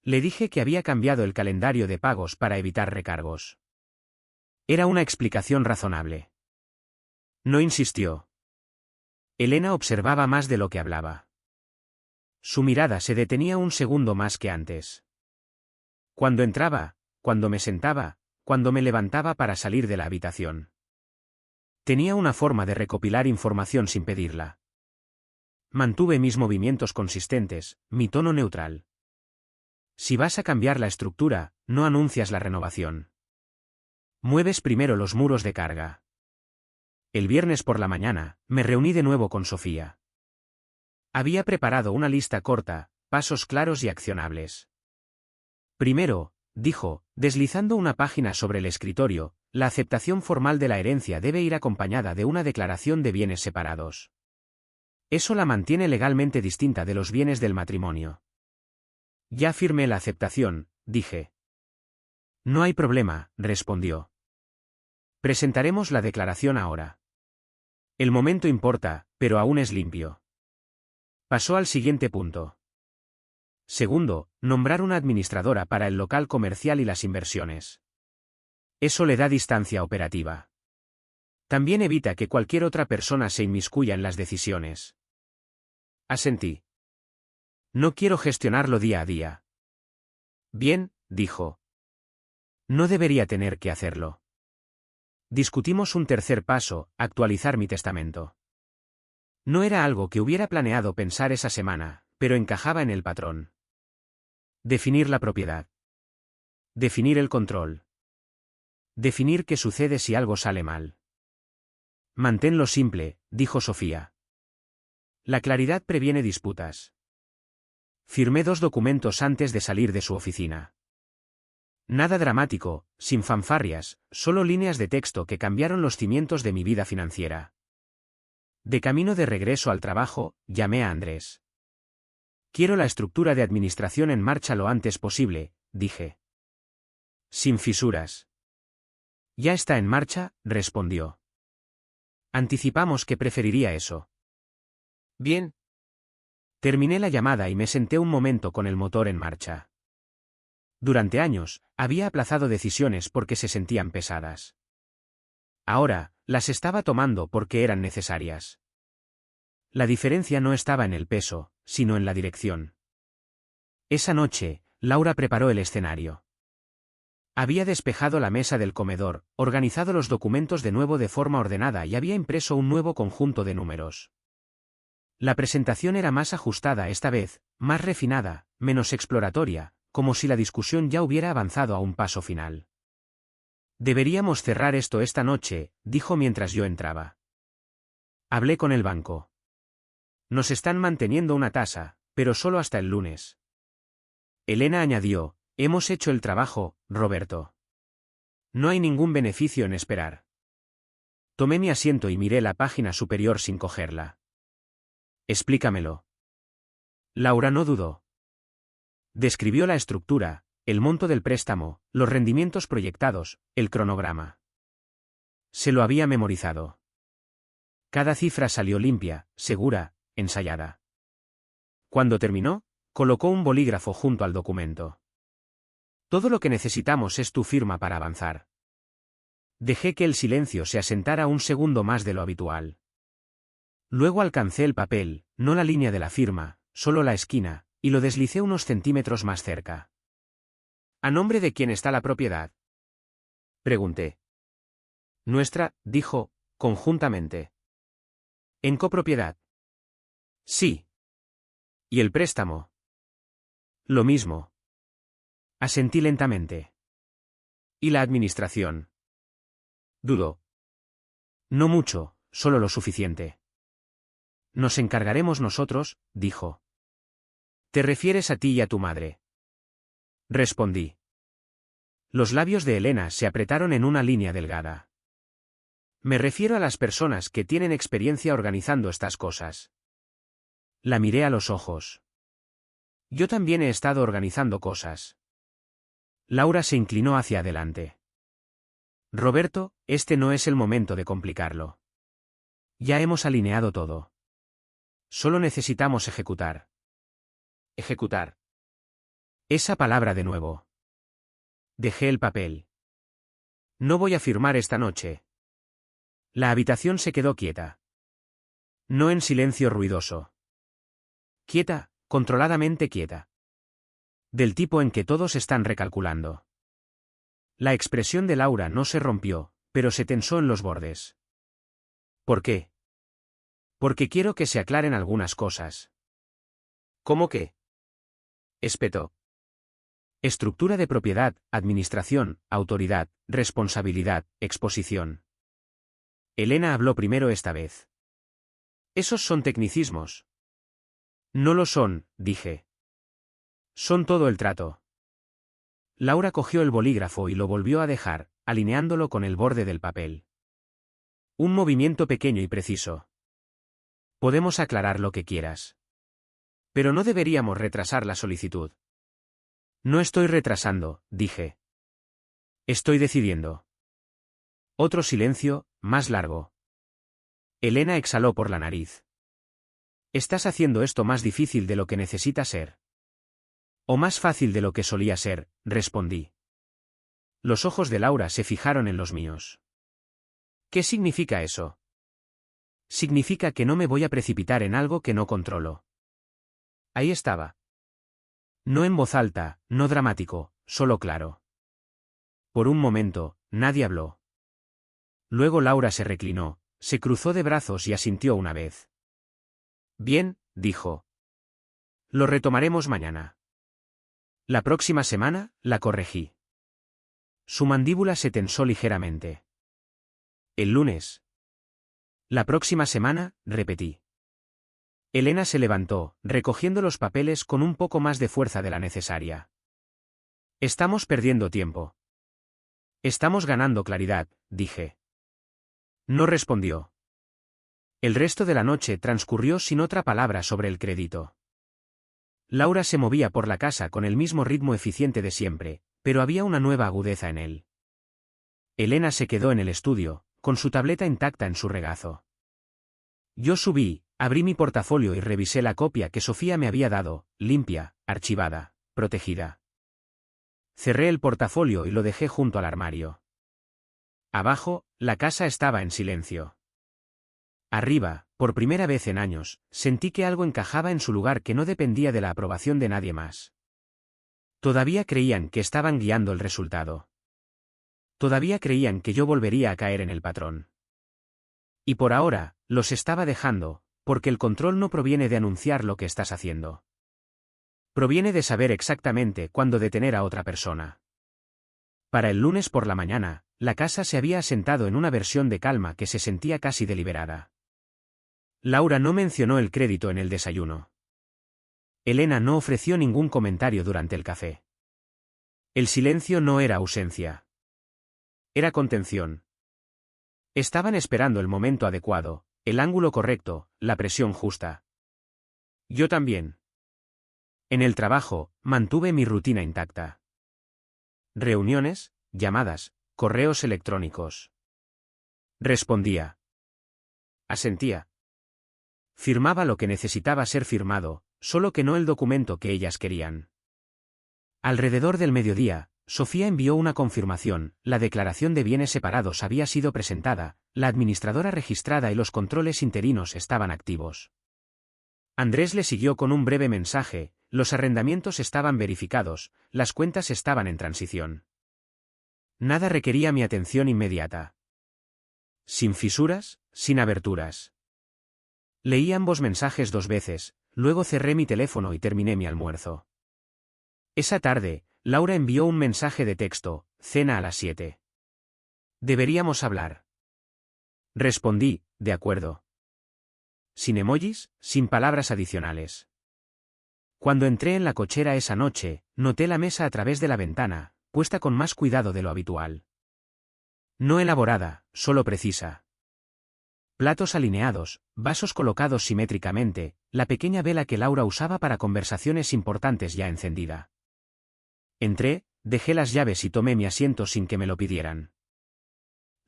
Le dije que había cambiado el calendario de pagos para evitar recargos. Era una explicación razonable. No insistió. Elena observaba más de lo que hablaba. Su mirada se detenía un segundo más que antes. Cuando entraba, cuando me sentaba, cuando me levantaba para salir de la habitación. Tenía una forma de recopilar información sin pedirla. Mantuve mis movimientos consistentes, mi tono neutral. Si vas a cambiar la estructura, no anuncias la renovación. Mueves primero los muros de carga. El viernes por la mañana, me reuní de nuevo con Sofía. Había preparado una lista corta, pasos claros y accionables. Primero, dijo, deslizando una página sobre el escritorio, la aceptación formal de la herencia debe ir acompañada de una declaración de bienes separados. Eso la mantiene legalmente distinta de los bienes del matrimonio. Ya firmé la aceptación, dije. No hay problema, respondió. Presentaremos la declaración ahora. El momento importa, pero aún es limpio. Pasó al siguiente punto. Segundo, nombrar una administradora para el local comercial y las inversiones. Eso le da distancia operativa. También evita que cualquier otra persona se inmiscuya en las decisiones. Asentí. No quiero gestionarlo día a día. Bien, dijo. No debería tener que hacerlo. Discutimos un tercer paso, actualizar mi testamento. No era algo que hubiera planeado pensar esa semana, pero encajaba en el patrón. Definir la propiedad. Definir el control. Definir qué sucede si algo sale mal. Manténlo simple, dijo Sofía. La claridad previene disputas. Firmé 2 documentos antes de salir de su oficina. Nada dramático, sin fanfarrias, solo líneas de texto que cambiaron los cimientos de mi vida financiera. De camino de regreso al trabajo, llamé a Andrés. Quiero la estructura de administración en marcha lo antes posible, dije. Sin fisuras. Ya está en marcha, respondió. Anticipamos que preferiría eso. Bien. Terminé la llamada y me senté un momento con el motor en marcha. Durante años, había aplazado decisiones porque se sentían pesadas. Ahora, las estaba tomando porque eran necesarias. La diferencia no estaba en el peso, sino en la dirección. Esa noche, Laura preparó el escenario. Había despejado la mesa del comedor, organizado los documentos de nuevo de forma ordenada y había impreso un nuevo conjunto de números. La presentación era más ajustada esta vez, más refinada, menos exploratoria, como si la discusión ya hubiera avanzado a un paso final. Deberíamos cerrar esto esta noche, dijo mientras yo entraba. Hablé con el banco. Nos están manteniendo una tasa, pero solo hasta el lunes. Elena añadió, hemos hecho el trabajo, Roberto. No hay ningún beneficio en esperar. Tomé mi asiento y miré la página superior sin cogerla. Explícamelo. Laura no dudó. Describió la estructura, el monto del préstamo, los rendimientos proyectados, el cronograma. Se lo había memorizado. Cada cifra salió limpia, segura, ensayada. Cuando terminó, colocó un bolígrafo junto al documento. Todo lo que necesitamos es tu firma para avanzar. Dejé que el silencio se asentara un segundo más de lo habitual. Luego alcancé el papel, no la línea de la firma, solo la esquina, y lo deslicé unos centímetros más cerca. ¿A nombre de quién está la propiedad?, pregunté. Nuestra, dijo, conjuntamente. ¿En copropiedad? Sí. ¿Y el préstamo? Lo mismo. Asentí lentamente. ¿Y la administración? Dudó. No mucho, solo lo suficiente. Nos encargaremos nosotros, dijo. ¿Te refieres a ti y a tu madre? Respondí. Los labios de Elena se apretaron en una línea delgada. Me refiero a las personas que tienen experiencia organizando estas cosas. La miré a los ojos. Yo también he estado organizando cosas. Laura se inclinó hacia adelante. Roberto, este no es el momento de complicarlo. Ya hemos alineado todo. Solo necesitamos ejecutar. Ejecutar. Esa palabra de nuevo. Dejé el papel. No voy a firmar esta noche. La habitación se quedó quieta. No en silencio ruidoso. Quieta, controladamente quieta. Del tipo en que todos están recalculando. La expresión de Laura no se rompió, pero se tensó en los bordes. ¿Por qué? Porque quiero que se aclaren algunas cosas. ¿Cómo qué? Espetó. Estructura de propiedad, administración, autoridad, responsabilidad, exposición. Elena habló primero esta vez. Esos son tecnicismos. No lo son, dije. Son todo el trato. Laura cogió el bolígrafo y lo volvió a dejar, alineándolo con el borde del papel. Un movimiento pequeño y preciso. Podemos aclarar lo que quieras. Pero no deberíamos retrasar la solicitud. No estoy retrasando, dije. Estoy decidiendo. Otro silencio, más largo. Elena exhaló por la nariz. Estás haciendo esto más difícil de lo que necesita ser. O más fácil de lo que solía ser, respondí. Los ojos de Laura se fijaron en los míos. ¿Qué significa eso? Significa que no me voy a precipitar en algo que no controlo. Ahí estaba. No en voz alta, no dramático, solo claro. Por un momento, nadie habló. Luego Laura se reclinó, se cruzó de brazos y asintió una vez. Bien, dijo. Lo retomaremos mañana. La próxima semana, la corregí. Su mandíbula se tensó ligeramente. El lunes. La próxima semana, repetí. Elena se levantó, recogiendo los papeles con un poco más de fuerza de la necesaria. Estamos perdiendo tiempo. Estamos ganando claridad, dije. No respondió. El resto de la noche transcurrió sin otra palabra sobre el crédito. Laura se movía por la casa con el mismo ritmo eficiente de siempre, pero había una nueva agudeza en él. Elena se quedó en el estudio, con su tableta intacta en su regazo. Yo subí, abrí mi portafolio y revisé la copia que Sofía me había dado, limpia, archivada, protegida. Cerré el portafolio y lo dejé junto al armario. Abajo, la casa estaba en silencio. Arriba, por primera vez en años, sentí que algo encajaba en su lugar que no dependía de la aprobación de nadie más. Todavía creían que estaban guiando el resultado. Todavía creían que yo volvería a caer en el patrón. Y por ahora, los estaba dejando, porque el control no proviene de anunciar lo que estás haciendo. Proviene de saber exactamente cuándo detener a otra persona. Para el lunes por la mañana, la casa se había asentado en una versión de calma que se sentía casi deliberada. Laura no mencionó el crédito en el desayuno. Elena no ofreció ningún comentario durante el café. El silencio no era ausencia. Era contención. Estaban esperando el momento adecuado, el ángulo correcto, la presión justa. Yo también. En el trabajo, mantuve mi rutina intacta. Reuniones, llamadas, correos electrónicos. Respondía. Asentía. Firmaba lo que necesitaba ser firmado, solo que no el documento que ellas querían. Alrededor del mediodía, Sofía envió una confirmación, la declaración de bienes separados había sido presentada, la administradora registrada y los controles interinos estaban activos. Andrés le siguió con un breve mensaje, los arrendamientos estaban verificados, las cuentas estaban en transición. Nada requería mi atención inmediata. Sin fisuras, sin aberturas. Leí ambos mensajes 2 veces, luego cerré mi teléfono y terminé mi almuerzo. Esa tarde, Laura envió un mensaje de texto, cena a las 7. Deberíamos hablar. Respondí, de acuerdo. Sin emojis, sin palabras adicionales. Cuando entré en la cochera esa noche, noté la mesa a través de la ventana, puesta con más cuidado de lo habitual. No elaborada, solo precisa. Platos alineados, vasos colocados simétricamente, la pequeña vela que Laura usaba para conversaciones importantes ya encendida. Entré, dejé las llaves y tomé mi asiento sin que me lo pidieran.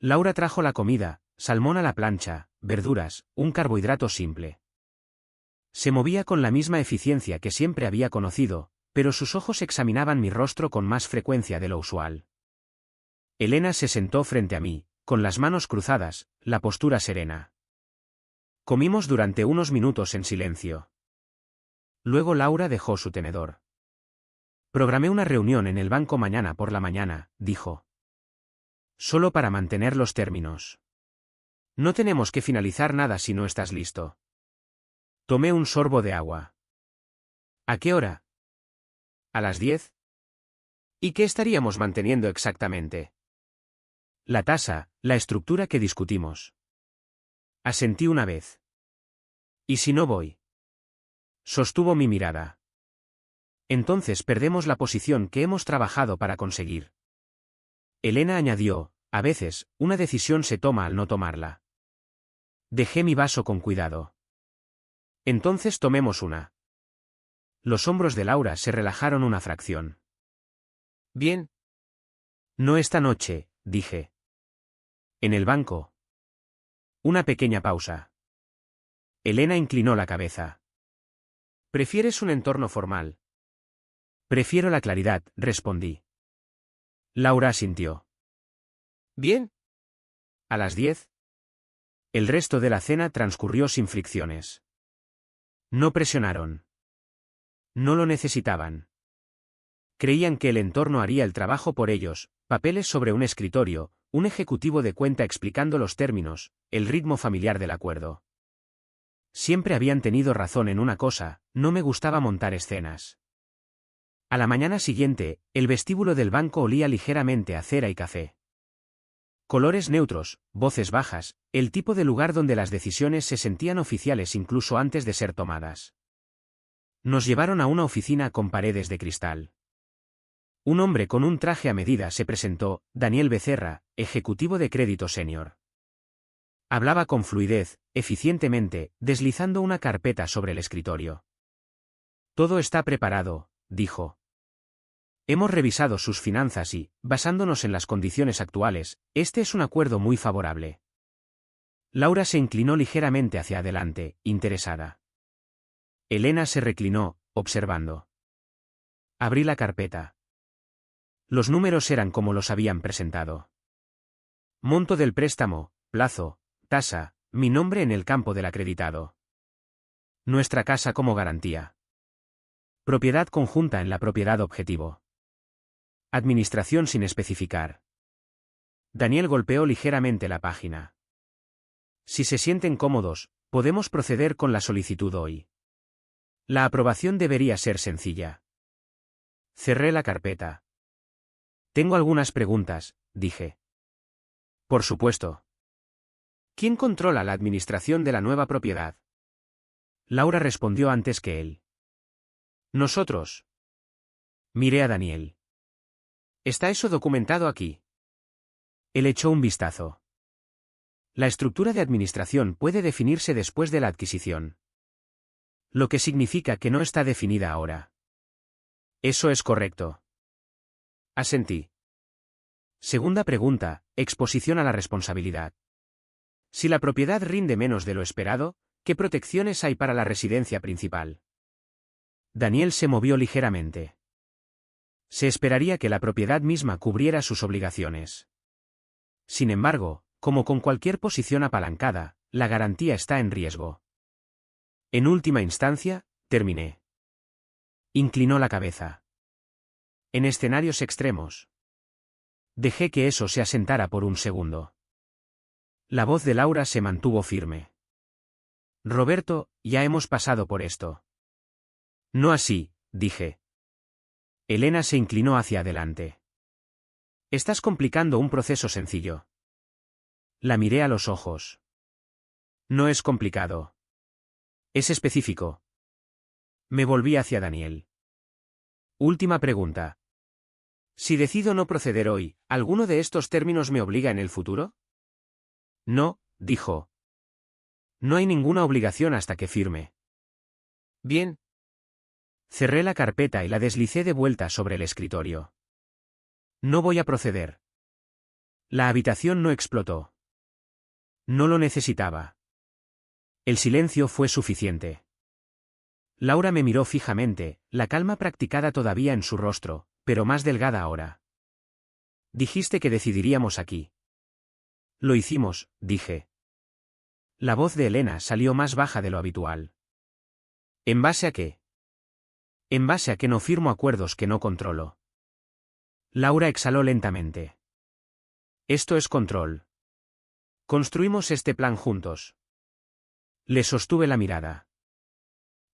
Laura trajo la comida, salmón a la plancha, verduras, un carbohidrato simple. Se movía con la misma eficiencia que siempre había conocido, pero sus ojos examinaban mi rostro con más frecuencia de lo usual. Elena se sentó frente a mí, con las manos cruzadas, la postura serena. Comimos durante unos minutos en silencio. Luego Laura dejó su tenedor. Programé una reunión en el banco mañana por la mañana, dijo. Solo para mantener los términos. No tenemos que finalizar nada si no estás listo. Tomé un sorbo de agua. ¿A qué hora? ¿A las 10? ¿Y qué estaríamos manteniendo exactamente? La tasa, la estructura que discutimos. Asentí una vez. ¿Y si no voy? Sostuvo mi mirada. Entonces perdemos la posición que hemos trabajado para conseguir. Elena añadió, a veces, una decisión se toma al no tomarla. Dejé mi vaso con cuidado. Entonces tomemos una. Los hombros de Laura se relajaron una fracción. Bien. No esta noche, dije. En el banco. Una pequeña pausa. Elena inclinó la cabeza. ¿Prefieres un entorno formal? Prefiero la claridad, respondí. Laura asintió. Bien. ¿A las 10? El resto de la cena transcurrió sin fricciones. No presionaron. No lo necesitaban. Creían que el entorno haría el trabajo por ellos, papeles sobre un escritorio, un ejecutivo de cuenta explicando los términos, el ritmo familiar del acuerdo. Siempre habían tenido razón en una cosa, no me gustaba montar escenas. A la mañana siguiente, el vestíbulo del banco olía ligeramente a cera y café. Colores neutros, voces bajas, el tipo de lugar donde las decisiones se sentían oficiales incluso antes de ser tomadas. Nos llevaron a una oficina con paredes de cristal. Un hombre con un traje a medida se presentó, Daniel Becerra, ejecutivo de crédito senior. Hablaba con fluidez, eficientemente, deslizando una carpeta sobre el escritorio. Todo está preparado, dijo. Hemos revisado sus finanzas y, basándonos en las condiciones actuales, este es un acuerdo muy favorable. Laura se inclinó ligeramente hacia adelante, interesada. Elena se reclinó, observando. Abrí la carpeta. Los números eran como los habían presentado. Monto del préstamo, plazo, tasa, mi nombre en el campo del acreditado. Nuestra casa como garantía. Propiedad conjunta en la propiedad objetivo. Administración sin especificar. Daniel golpeó ligeramente la página. Si se sienten cómodos, podemos proceder con la solicitud hoy. La aprobación debería ser sencilla. Cerré la carpeta. Tengo algunas preguntas, dije. Por supuesto. ¿Quién controla la administración de la nueva propiedad? Laura respondió antes que él. Nosotros. Miré a Daniel. ¿Está eso documentado aquí? Él echó un vistazo. La estructura de administración puede definirse después de la adquisición. Lo que significa que no está definida ahora. Eso es correcto. Asentí. Segunda pregunta, exposición a la responsabilidad. Si la propiedad rinde menos de lo esperado, ¿qué protecciones hay para la residencia principal? Daniel se movió ligeramente. Se esperaría que la propiedad misma cubriera sus obligaciones. Sin embargo, como con cualquier posición apalancada, la garantía está en riesgo. En última instancia, terminé. Inclinó la cabeza. En escenarios extremos. Dejé que eso se asentara por un segundo. La voz de Laura se mantuvo firme. Roberto, ya hemos pasado por esto. No así, dije. Elena se inclinó hacia adelante. Estás complicando un proceso sencillo. La miré a los ojos. No es complicado. Es específico. Me volví hacia Daniel. Última pregunta. Si decido no proceder hoy, ¿alguno de estos términos me obliga en el futuro? No, dijo. No hay ninguna obligación hasta que firme. Bien. Cerré la carpeta y la deslicé de vuelta sobre el escritorio. No voy a proceder. La habitación no explotó. No lo necesitaba. El silencio fue suficiente. Laura me miró fijamente, la calma practicada todavía en su rostro, pero más delgada ahora. Dijiste que decidiríamos aquí. Lo hicimos, dije. La voz de Elena salió más baja de lo habitual. ¿En base a qué? En base a que no firmo acuerdos que no controlo. Laura exhaló lentamente. Esto es control. Construimos este plan juntos. Le sostuve la mirada.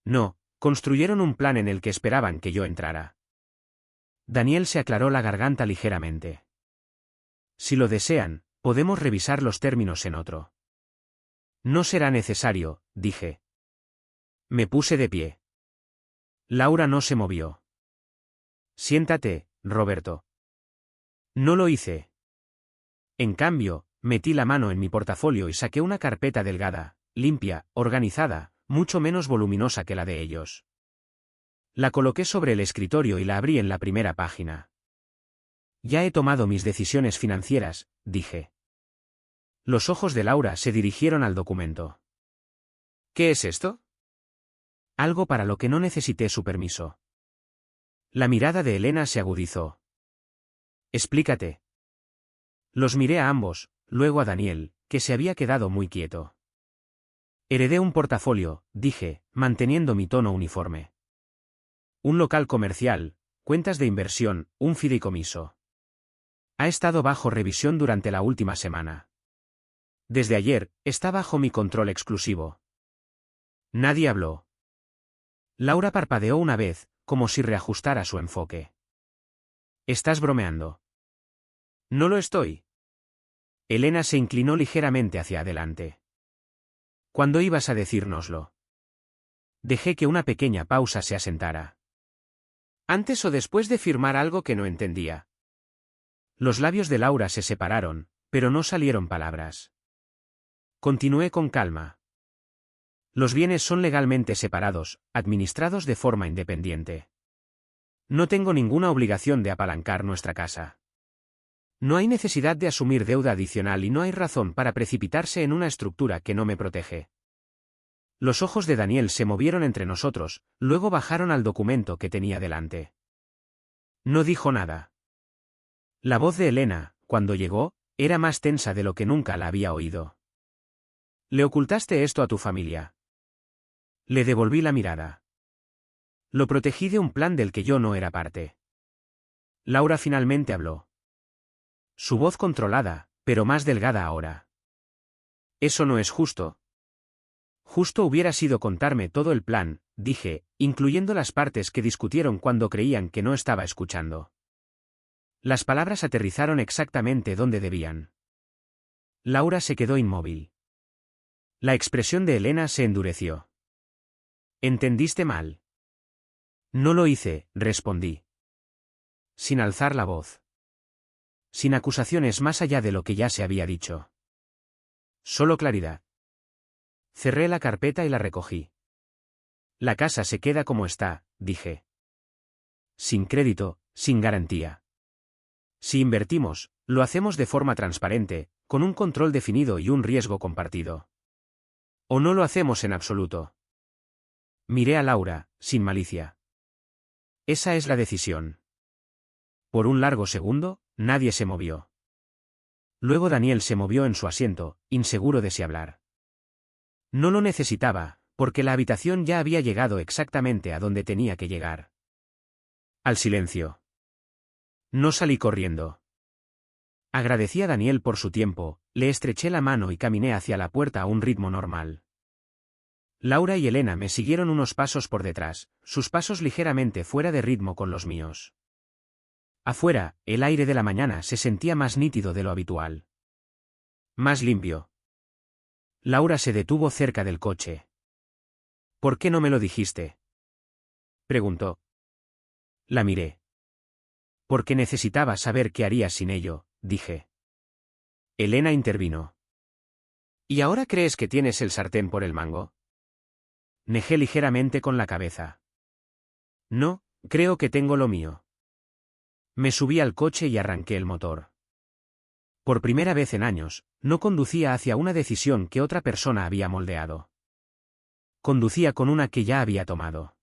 No, construyeron un plan en el que esperaban que yo entrara. Daniel se aclaró la garganta ligeramente. Si lo desean, podemos revisar los términos en otro. No será necesario, dije. Me puse de pie. Laura no se movió. Siéntate, Roberto. No lo hice. En cambio, metí la mano en mi portafolio y saqué una carpeta delgada, limpia, organizada, mucho menos voluminosa que la de ellos. La coloqué sobre el escritorio y la abrí en la primera página. Ya he tomado mis decisiones financieras, dije. Los ojos de Laura se dirigieron al documento. ¿Qué es esto? Algo para lo que no necesité su permiso. La mirada de Elena se agudizó. Explícate. Los miré a ambos, luego a Daniel, que se había quedado muy quieto. Heredé un portafolio, dije, manteniendo mi tono uniforme. Un local comercial, cuentas de inversión, un fideicomiso. Ha estado bajo revisión durante la última semana. Desde ayer, está bajo mi control exclusivo. Nadie habló. Laura parpadeó una vez, como si reajustara su enfoque. ¿Estás bromeando? No lo estoy. Elena se inclinó ligeramente hacia adelante. ¿Cuándo ibas a decírnoslo? Dejé que una pequeña pausa se asentara. ¿Antes o después de firmar algo que no entendía? Los labios de Laura se separaron, pero no salieron palabras. Continué con calma. Los bienes son legalmente separados, administrados de forma independiente. No tengo ninguna obligación de apalancar nuestra casa. No hay necesidad de asumir deuda adicional y no hay razón para precipitarse en una estructura que no me protege. Los ojos de Daniel se movieron entre nosotros, luego bajaron al documento que tenía delante. No dijo nada. La voz de Elena, cuando llegó, era más tensa de lo que nunca la había oído. ¿Le ocultaste esto a tu familia? Le devolví la mirada. Lo protegí de un plan del que yo no era parte. Laura finalmente habló. Su voz controlada, pero más delgada ahora. Eso no es justo. Justo hubiera sido contarme todo el plan, dije, incluyendo las partes que discutieron cuando creían que no estaba escuchando. Las palabras aterrizaron exactamente donde debían. Laura se quedó inmóvil. La expresión de Elena se endureció. ¿Entendiste mal? No lo hice, respondí. Sin alzar la voz. Sin acusaciones más allá de lo que ya se había dicho. Solo claridad. Cerré la carpeta y la recogí. La casa se queda como está, dije. Sin crédito, sin garantía. Si invertimos, lo hacemos de forma transparente, con un control definido y un riesgo compartido. O no lo hacemos en absoluto. Miré a Laura, sin malicia. Esa es la decisión. Por un largo segundo, nadie se movió. Luego Daniel se movió en su asiento, inseguro de si hablar. No lo necesitaba, porque la habitación ya había llegado exactamente a donde tenía que llegar. Al silencio. No salí corriendo. Agradecí a Daniel por su tiempo, le estreché la mano y caminé hacia la puerta a un ritmo normal. Laura y Elena me siguieron unos pasos por detrás, sus pasos ligeramente fuera de ritmo con los míos. Afuera, el aire de la mañana se sentía más nítido de lo habitual. Más limpio. Laura se detuvo cerca del coche. ¿Por qué no me lo dijiste? Preguntó. La miré. Porque necesitaba saber qué haría sin ello, dije. Elena intervino. ¿Y ahora crees que tienes el sartén por el mango? Negé ligeramente con la cabeza. No, creo que tengo lo mío. Me subí al coche y arranqué el motor. Por primera vez en años, no conducía hacia una decisión que otra persona había moldeado. Conducía con una que ya había tomado.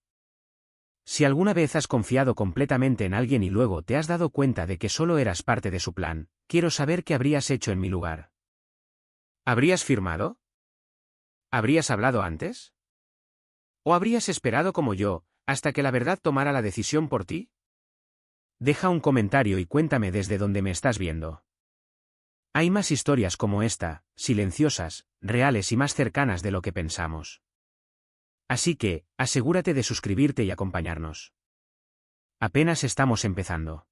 Si alguna vez has confiado completamente en alguien y luego te has dado cuenta de que solo eras parte de su plan, quiero saber qué habrías hecho en mi lugar. ¿Habrías firmado? ¿Habrías hablado antes? ¿O habrías esperado como yo, hasta que la verdad tomara la decisión por ti? Deja un comentario y cuéntame desde dónde me estás viendo. Hay más historias como esta, silenciosas, reales y más cercanas de lo que pensamos. Así que, asegúrate de suscribirte y acompañarnos. Apenas estamos empezando.